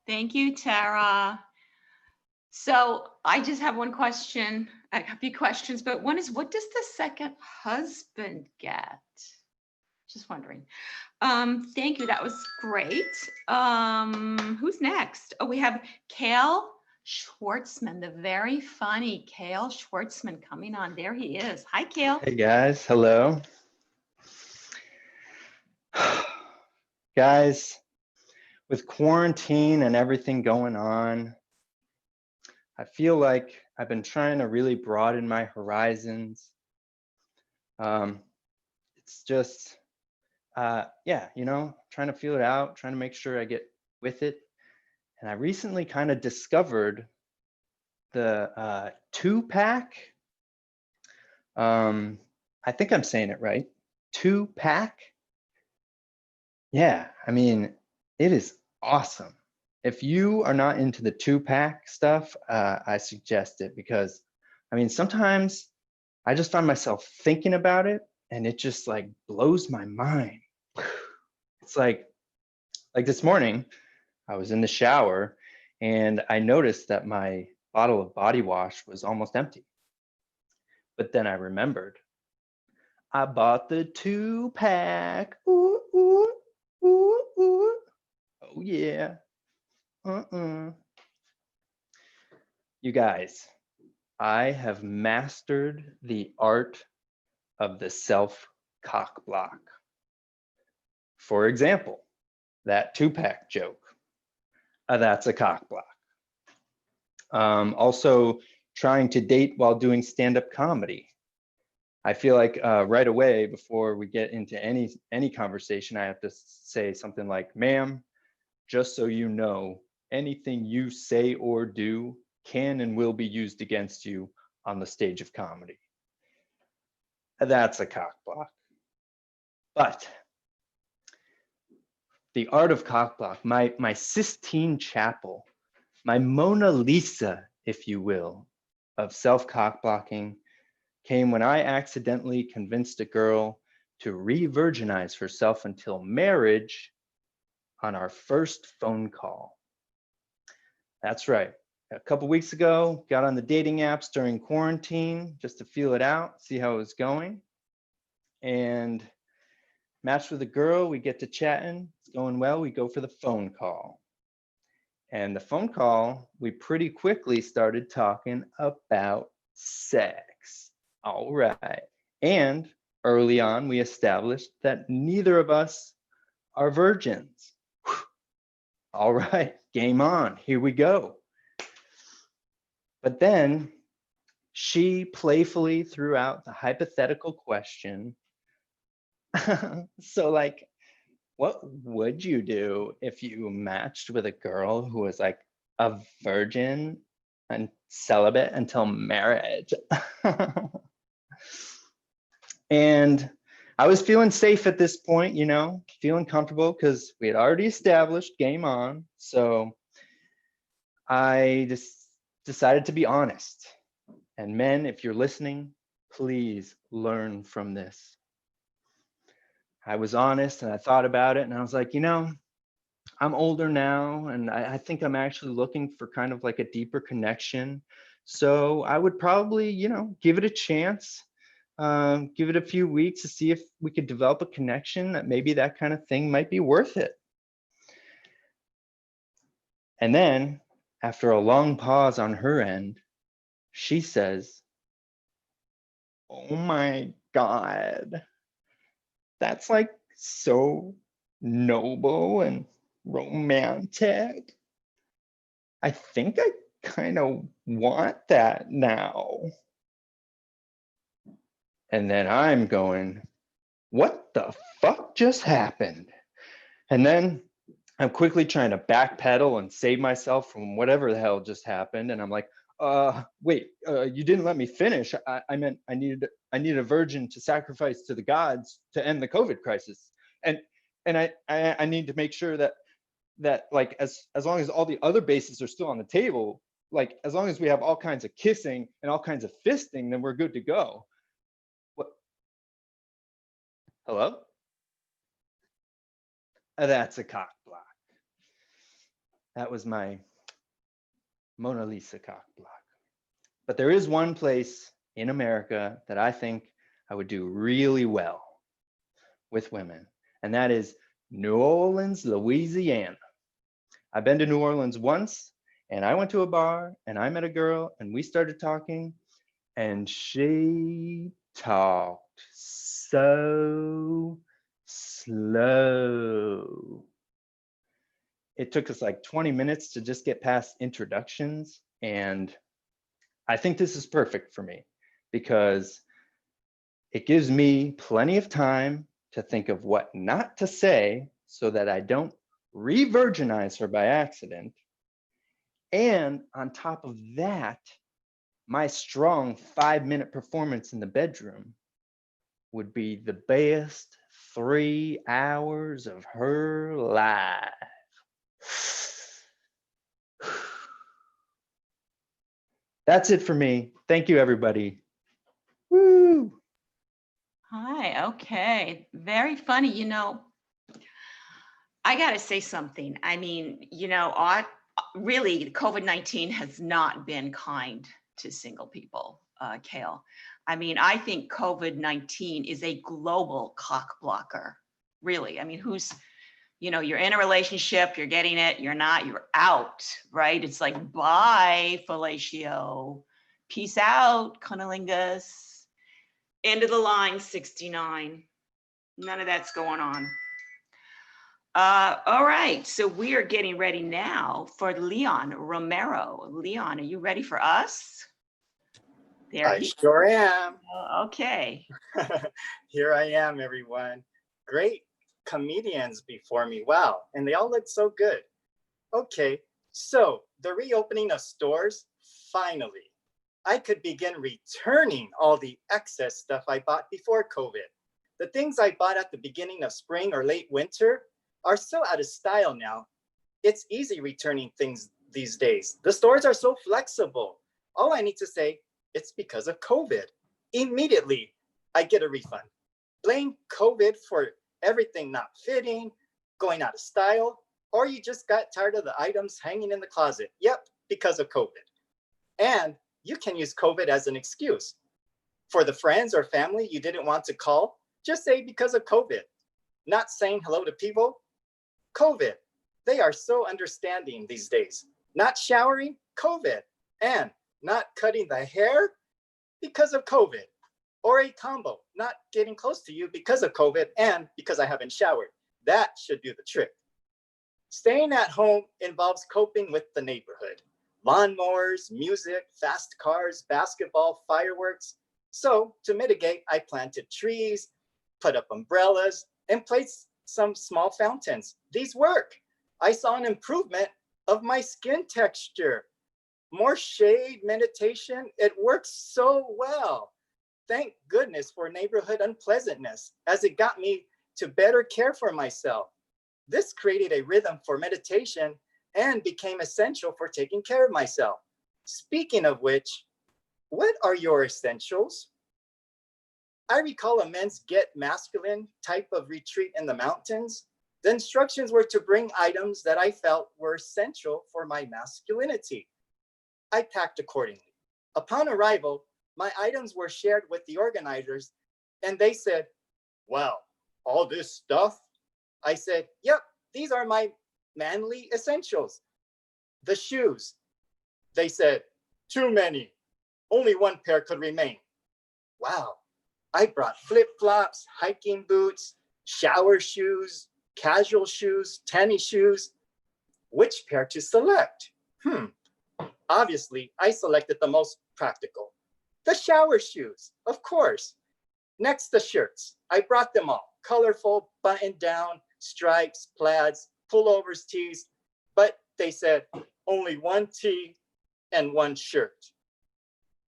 Thank you, Tara. So I just have one question, a few questions, but one is, what does the second husband get? Just wondering. Thank you, that was great. Who's next? Oh, we have Kale Schwartzman, the very funny Kale Schwartzman coming on. There he is. Hi, Kale. Hey guys, hello. Guys, with quarantine and everything going on, I feel like I've been trying to really broaden my horizons. It's just, yeah, trying to feel it out, trying to make sure I get with it. And I recently kind of discovered the 2-pack. I think I'm saying it right. 2-pack. Yeah, I mean, it is awesome. If you are not into the 2-pack stuff, I suggest it, because I mean, sometimes I just find myself thinking about it and it just like blows my mind. It's like this morning, I was in the shower and I noticed that my bottle of body wash was almost empty. But then I remembered, I bought the 2-pack. Ooh, ooh, ooh, ooh. Oh yeah. You guys, I have mastered the art of the self-cock block. For example, that 2-pack joke, that's a cock block. Also, trying to date while doing stand-up comedy. I feel like right away, before we get into any conversation, I have to say something like, ma'am, just so you know, anything you say or do can and will be used against you on the stage of comedy. That's a cock block. But the art of cock block, my Sistine Chapel, my Mona Lisa, if you will, of self-cock blocking came when I accidentally convinced a girl to re-virginize herself until marriage on our first phone call. That's right. A couple weeks ago, got on the dating apps during quarantine just to feel it out, see how it was going. And matched with a girl, we get to chatting, it's going well, we go for the phone call. And the phone call, we pretty quickly started talking about sex. All right. And early on, we established that neither of us are virgins. All right, game on, here we go. But then she playfully threw out the hypothetical question. So like, what would you do if you matched with a girl who was like a virgin and celibate until marriage? And I was feeling safe at this point, feeling comfortable because we had already established game on. So I just decided to be honest. And men, if you're listening, please learn from this. I was honest and I thought about it and I was like, I'm older now and I think I'm actually looking for kind of like a deeper connection. So I would probably, give it a chance, give it a few weeks to see if we could develop a connection that maybe that kind of thing might be worth it. And then after a long pause on her end, she says, "Oh my God, that's like so noble and romantic. I think I kind of want that now." And then I'm going, what the fuck just happened? And then I'm quickly trying to backpedal and save myself from whatever the hell just happened. And I'm like, wait, you didn't let me finish. I meant I needed a virgin to sacrifice to the gods to end the COVID crisis. And I need to make sure that like as long as all the other bases are still on the table, like as long as we have all kinds of kissing and all kinds of fisting, then we're good to go. What? Hello? That's a cock block. That was my Mona Lisa cock block. But there is one place in America that I think I would do really well with women, and that is New Orleans, Louisiana. I've been to New Orleans once, and I went to a bar and I met a girl and we started talking, and she talked so slow. It took us like 20 minutes to just get past introductions. And I think this is perfect for me because it gives me plenty of time to think of what not to say so that I don't re-virginize her by accident. And on top of that, my strong 5-minute performance in the bedroom would be the best 3 hours of her life. That's it for me. Thank you, everybody. Woo! Hi, okay. Very funny. I got to say something. I mean, really, COVID-19 has not been kind to single people, Kale. I mean, I think COVID-19 is a global cock blocker, really. I mean, you're in a relationship, you're getting it, you're not, you're out, right? It's like, bye, fellatio. Peace out, cunnilingus. End of the line, 69. None of that's going on. All right, so we are getting ready now for Leon Romero. Leon, are you ready for us? There I he sure am. Okay. Here I am, everyone. Great comedians before me. Wow. And they all look so good. Okay. So the reopening of stores, finally, I could begin returning all the excess stuff I bought before COVID. The things I bought at the beginning of spring or late winter are so out of style now. It's easy returning things these days. The stores are so flexible. All I need to say, it's because of COVID. Immediately, I get a refund. Blame COVID for everything not fitting, going out of style, or you just got tired of the items hanging in the closet. Yep, because of COVID. And you can use COVID as an excuse. For the friends or family you didn't want to call, just say because of COVID. Not saying hello to people, COVID. They are so understanding these days. Not showering, COVID. And not cutting the hair because of COVID. Or a combo, not getting close to you because of COVID and because I haven't showered. That should do the trick. Staying at home involves coping with the neighborhood. Lawnmowers, music, fast cars, basketball, fireworks. So to mitigate, I planted trees, put up umbrellas, and placed some small fountains. These work. I saw an improvement of my skin texture. More shade, meditation, it works so well. Thank goodness for neighborhood unpleasantness, as it got me to better care for myself. This created a rhythm for meditation and became essential for taking care of myself. Speaking of which, what are your essentials? I recall a men's get masculine type of retreat in the mountains. The instructions were to bring items that I felt were essential for my masculinity. I packed accordingly. Upon arrival, my items were shared with the organizers, and they said, "Wow, all this stuff?" I said, "Yep, these are my manly essentials." The shoes, they said, "Too many. Only one pair could remain." Wow, I brought flip-flops, hiking boots, shower shoes, casual shoes, tennis shoes. Which pair to select? Obviously, I selected the most practical. The shower shoes, of course. Next, the shirts. I brought them all. Colorful, button down, stripes, plaids, pullovers, tees. But they said, only one tee and one shirt.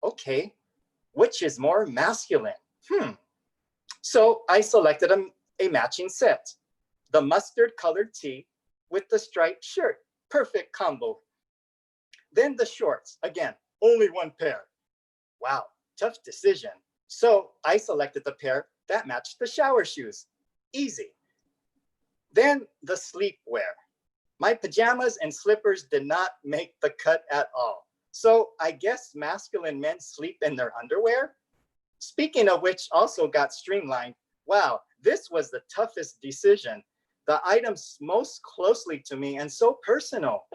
Okay, which is more masculine? So I selected a matching set. The mustard colored tee with the striped shirt. Perfect combo. Then the shorts, again, only one pair. Wow, tough decision. So I selected the pair that matched the shower shoes. Easy. Then the sleepwear. My pajamas and slippers did not make the cut at all. So I guess masculine men sleep in their underwear? Speaking of which also got streamlined. Wow, this was the toughest decision. The items most closely to me and so personal.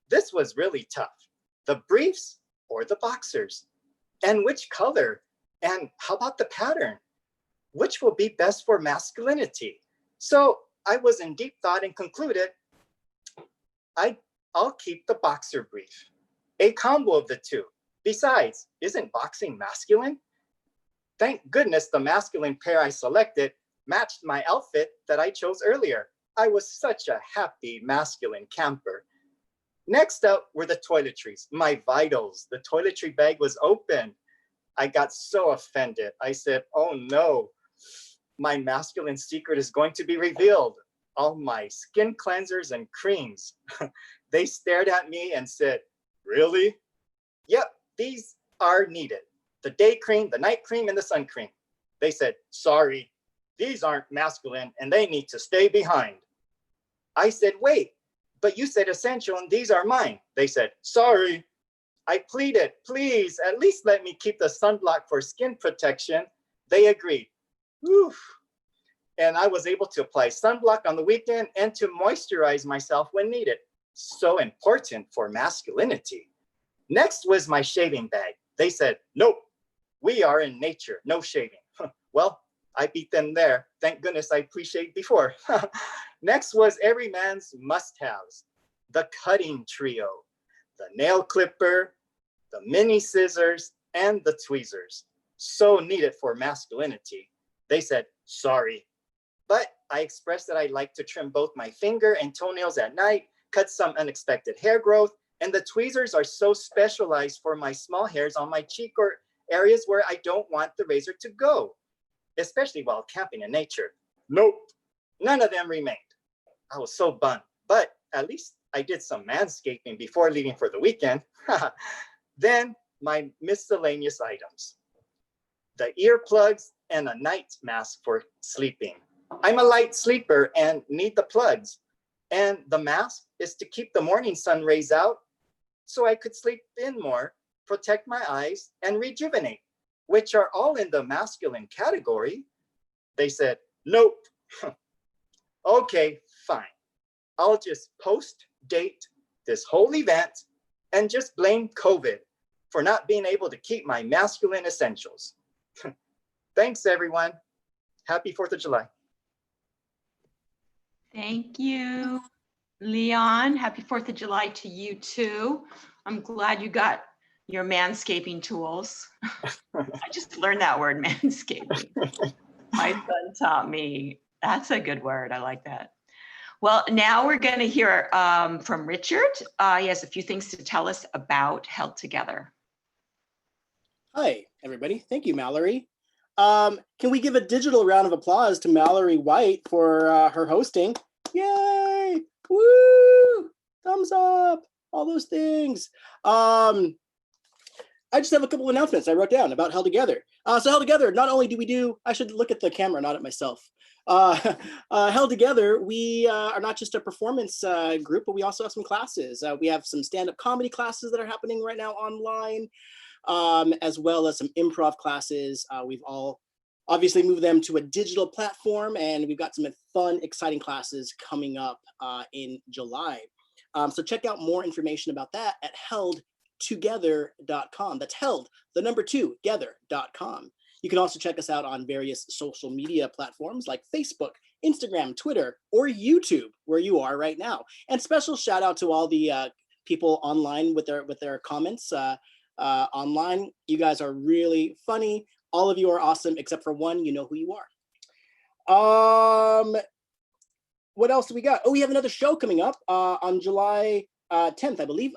This was really tough. The briefs or the boxers? And which color? And how about the pattern? Which will be best for masculinity? So I was in deep thought and concluded, I'll keep the boxer brief. A combo of the two. Besides, isn't boxing masculine? Thank goodness the masculine pair I selected matched my outfit that I chose earlier. I was such a happy masculine camper. Next up were the toiletries, my vitals. The toiletry bag was open. I got so offended. I said, oh no, my masculine secret is going to be revealed. All my skin cleansers and creams. They stared at me and said, really? Yep, these are needed. The day cream, the night cream, and the sun cream. They said, sorry, these aren't masculine and they need to stay behind. I said, wait, but you said essential and these are mine. They said, sorry. I pleaded, please, at least let me keep the sunblock for skin protection. They agreed. Whew. And I was able to apply sunblock on the weekend and to moisturize myself when needed. So important for masculinity. Next was my shaving bag. They said, nope, we are in nature, no shaving. Well, I beat them there. Thank goodness I pre-shaved before. Next was every man's must-haves. The cutting trio, the nail clipper, the mini scissors, and the tweezers. So needed for masculinity. They said, sorry. But I expressed that I like to trim both my finger and toenails at night, cut some unexpected hair growth, and the tweezers are so specialized for my small hairs on my cheek or areas where I don't want the razor to go, especially while camping in nature. Nope, none of them remained. I was so bummed, but at least I did some manscaping before leaving for the weekend. Then my miscellaneous items. The earplugs and a night mask for sleeping. I'm a light sleeper and need the plugs. And the mask is to keep the morning sun rays out so I could sleep in more, protect my eyes, and rejuvenate, which are all in the masculine category. They said, nope. Okay, fine. I'll just post-date this whole event and just blame COVID for not being able to keep my masculine essentials. Thanks, everyone. Happy 4th of July. Thank you, Leon. Happy 4th of July to you too. I'm glad you got your manscaping tools. I just learned that word, manscaping. My son taught me. That's a good word. I like that. Well, now we're going to hear from Richard. He has a few things to tell us about Held2gether. Hi, everybody. Thank you, Mallory. Can we give a digital round of applause to Mallory White for her hosting? Yay! Woo! thumbs up, all those things. I just have a couple of announcements I wrote down about Held2gether. So Held2gether, not only do we do, I should look at the camera, not at myself. Held2gether, we are not just a performance group, but we also have some classes. We have some stand-up comedy classes that are happening right now online, as well as some improv classes. We've all obviously moved them to a digital platform, and we've got some fun, exciting classes coming up in July. So check out more information about that at held2gether.com. That's held, the number 2, gether.com. You can also check us out on various social media platforms like Facebook, Instagram, Twitter, or YouTube, where you are right now. And special shout out to all the people online with their comments online. You guys are really funny. All of you are awesome, except for one. You know who you are. What else do we got? Oh, we have another show coming up on July 10th, I believe.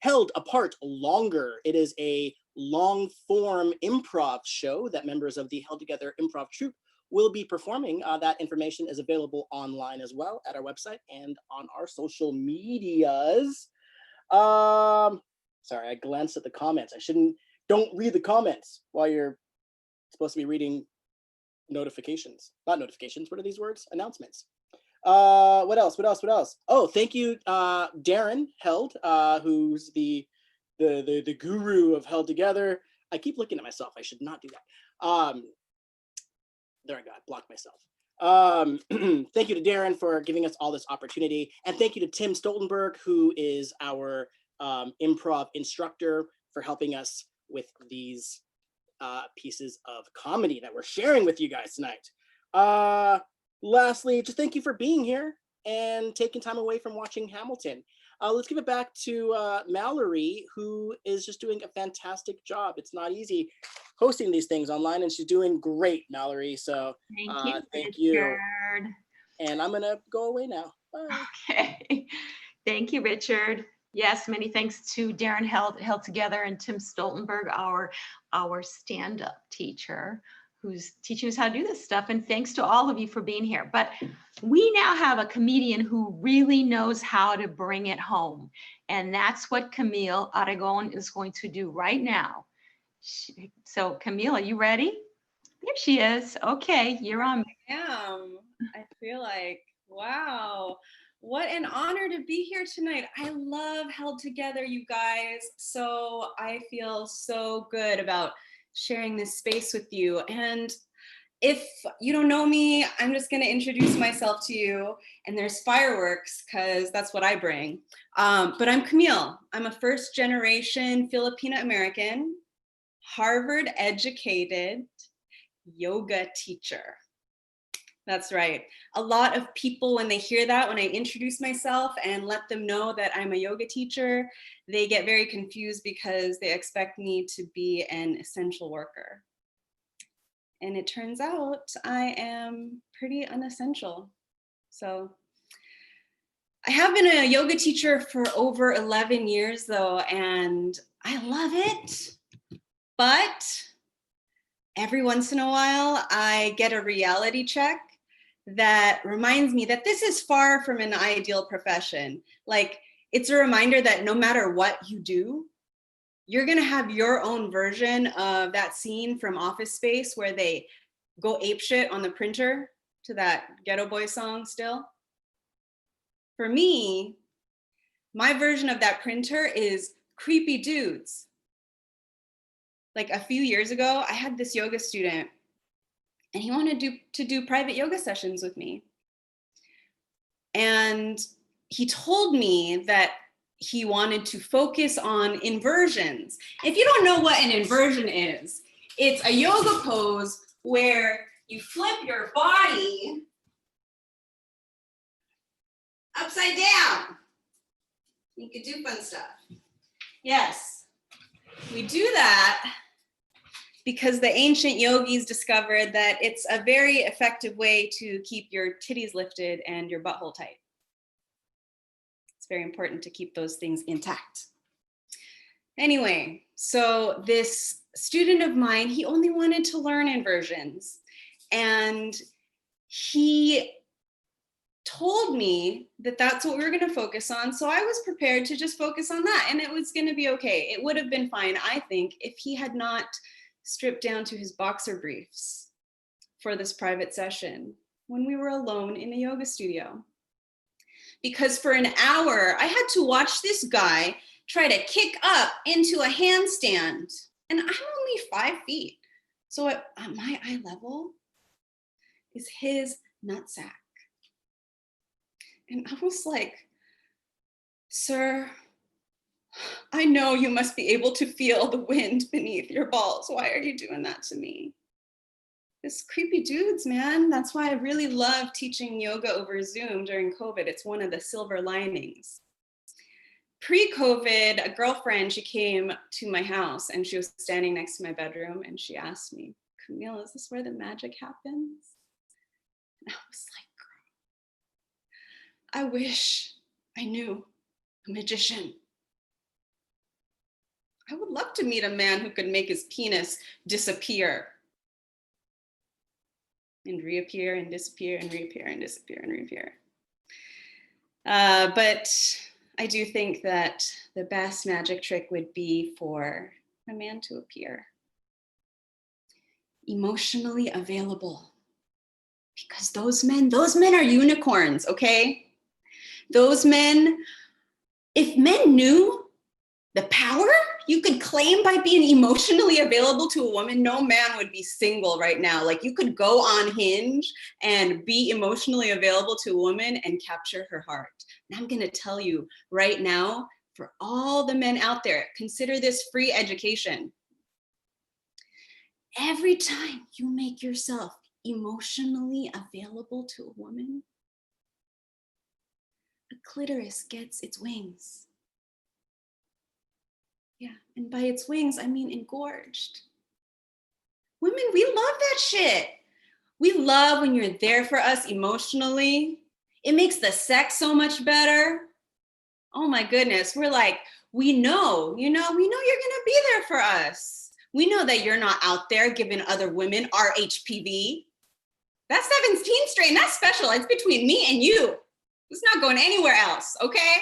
Held Apart Longer. It is a long form improv show that members of the Held2gether improv troupe will be performing. That information is available online as well at our website and on our social medias. Sorry, I glanced at the comments. Don't read the comments while you're supposed to be reading notifications. Not notifications, what are these words? Announcements. What else? Oh, thank you, Darren Held, who's the guru of Held2gether. I keep looking at myself. I should not do that. There I go. I blocked myself. Thank you to Darren for giving us all this opportunity, and thank you to Tim Stoltenberg, who is our improv instructor, for helping us with these pieces of comedy that we're sharing with you guys tonight. Lastly, just thank you for being here and taking time away from watching Hamilton. Let's give it back to Mallory, who is just doing a fantastic job. It's not easy hosting these things online, and she's doing great, Mallory. So thank you. And I'm gonna go away now. Bye. Okay. Thank you, Richard. Yes, many thanks to Darren Held2gether and Tim Stoltenberg, our stand-up teacher, who's teaching us how to do this stuff. And thanks to all of you for being here. But we now have a comedian who really knows how to bring it home. And that's what Camille Aragon is going to do right now. So Camille, are you ready? There she is. Okay, you're on. I am. I feel like, wow. What an honor to be here tonight. I love Held2gether, you guys. So I feel so good about sharing this space with you. And if you don't know me, I'm just gonna introduce myself to you, and there's fireworks because that's what I bring. But I'm Camille. I'm a first generation Filipina American, Harvard educated yoga teacher. That's right. A lot of people, when they hear that, when I introduce myself and let them know that I'm a yoga teacher, they get very confused because they expect me to be an essential worker. And it turns out I am pretty unessential. So I have been a yoga teacher for over 11 years though, and I love it. But every once in a while, I get a reality check that reminds me that this is far from an ideal profession. Like, it's a reminder that no matter what you do, you're gonna have your own version of that scene from Office Space where they go apeshit on the printer to that Ghetto Boy song still. For me, my version of that printer is creepy dudes. Like a few years ago, I had this yoga student and he wanted to do private yoga sessions with me. And he told me that he wanted to focus on inversions. If you don't know what an inversion is, it's a yoga pose where you flip your body upside down. You could do fun stuff. Yes, we do that because the ancient yogis discovered that it's a very effective way to keep your titties lifted and your butthole tight. It's very important to keep those things intact. Anyway, so this student of mine, he only wanted to learn inversions. And he told me that that's what we were going to focus on. So I was prepared to just focus on that, and it was going to be okay. It would have been fine, I think, if he had not stripped down to his boxer briefs for this private session when we were alone in a yoga studio. Because for an hour, I had to watch this guy try to kick up into a handstand, and I'm only 5 feet. So at my eye level is his nutsack. And I was like, sir, I know you must be able to feel the wind beneath your balls. Why are you doing that to me? This creepy dudes, man. That's why I really love teaching yoga over Zoom during COVID. It's one of the silver linings. Pre-COVID, a girlfriend, she came to my house and she was standing next to my bedroom and she asked me, Camille, is this where the magic happens? And I was like, I wish I knew a magician. I would love to meet a man who could make his penis disappear and reappear and disappear and reappear and disappear and reappear. But I do think that the best magic trick would be for a man to appear emotionally available, because those men are unicorns, okay? Those men, if men knew the power you could claim by being emotionally available to a woman, no man would be single right now. Like, you could go on Hinge and be emotionally available to a woman and capture her heart. And I'm gonna tell you right now, for all the men out there, consider this free education. Every time you make yourself emotionally available to a woman, a clitoris gets its wings. Yeah, and by its wings, I mean engorged. Women, we love that shit. We love when you're there for us emotionally. It makes the sex so much better. Oh my goodness, we're like, we know you're gonna be there for us. We know that you're not out there giving other women RHPV. That's 17 strain, that's special. It's between me and you. It's not going anywhere else, okay?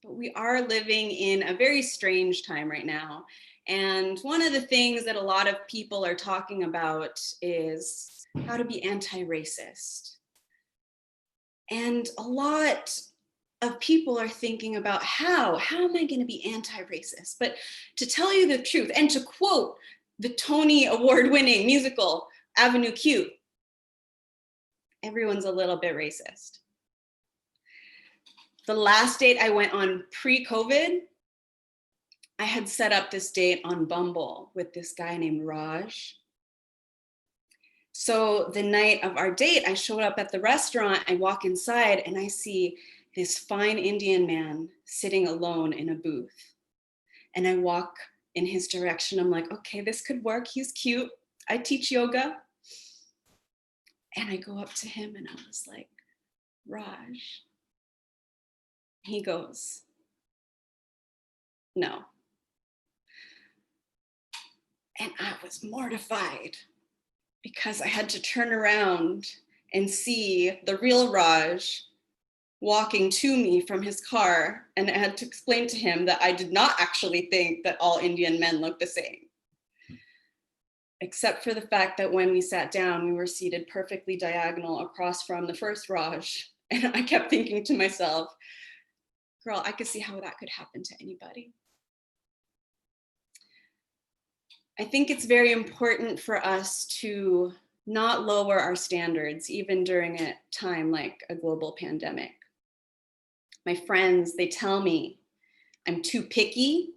But we are living in a very strange time right now. And one of the things that a lot of people are talking about is how to be anti-racist. And a lot of people are thinking about how am I going to be anti-racist? But to tell you the truth, and to quote the Tony Award-winning musical Avenue Q, everyone's a little bit racist. The last date I went on pre-COVID, I had set up this date on Bumble with this guy named Raj. So the night of our date, I showed up at the restaurant, I walk inside and I see this fine Indian man sitting alone in a booth. And I walk in his direction. I'm like, okay, this could work. He's cute. I teach yoga. And I go up to him and I was like, Raj. He goes, no. And I was mortified because I had to turn around and see the real Raj walking to me from his car. And I had to explain to him that I did not actually think that all Indian men look the same. Except for the fact that when we sat down, we were seated perfectly diagonal across from the first Raj. And I kept thinking to myself, girl, I could see how that could happen to anybody. I think it's very important for us to not lower our standards, even during a time like a global pandemic. My friends, they tell me I'm too picky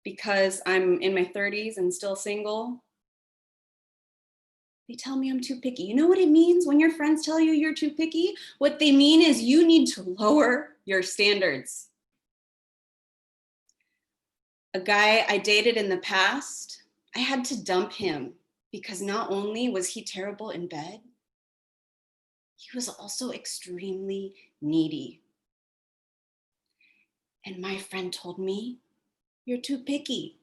because I'm in my 30s and still single. They tell me I'm too picky. You know what it means when your friends tell you you're too picky? What they mean is you need to lower your standards. A guy I dated in the past, I had to dump him because not only was he terrible in bed, he was also extremely needy. And my friend told me, you're too picky.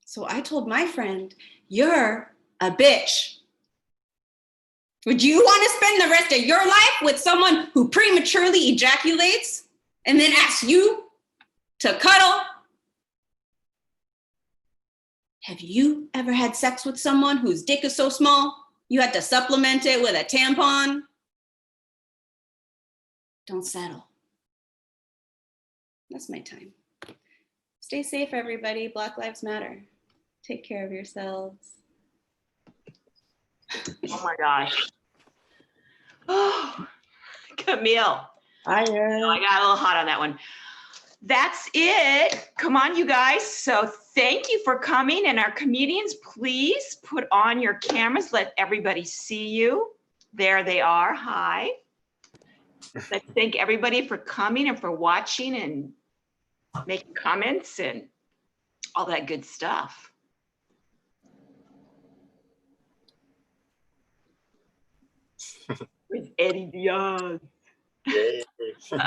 So I told my friend, you're a bitch. Would you want to spend the rest of your life with someone who prematurely ejaculates and then asks you to cuddle? Have you ever had sex with someone whose dick is so small you had to supplement it with a tampon? Don't settle. That's my time. Stay safe, everybody. Black Lives Matter. Take care of yourselves. Oh my gosh. Oh, Camille. I got a little hot on that one. That's it. Come on, you guys. So thank you for coming. And our comedians, please put on your cameras. Let everybody see you. There they are. Hi. Let's thank everybody for coming and for watching and making comments and all that good stuff. With Eddie Diaz. Yeah.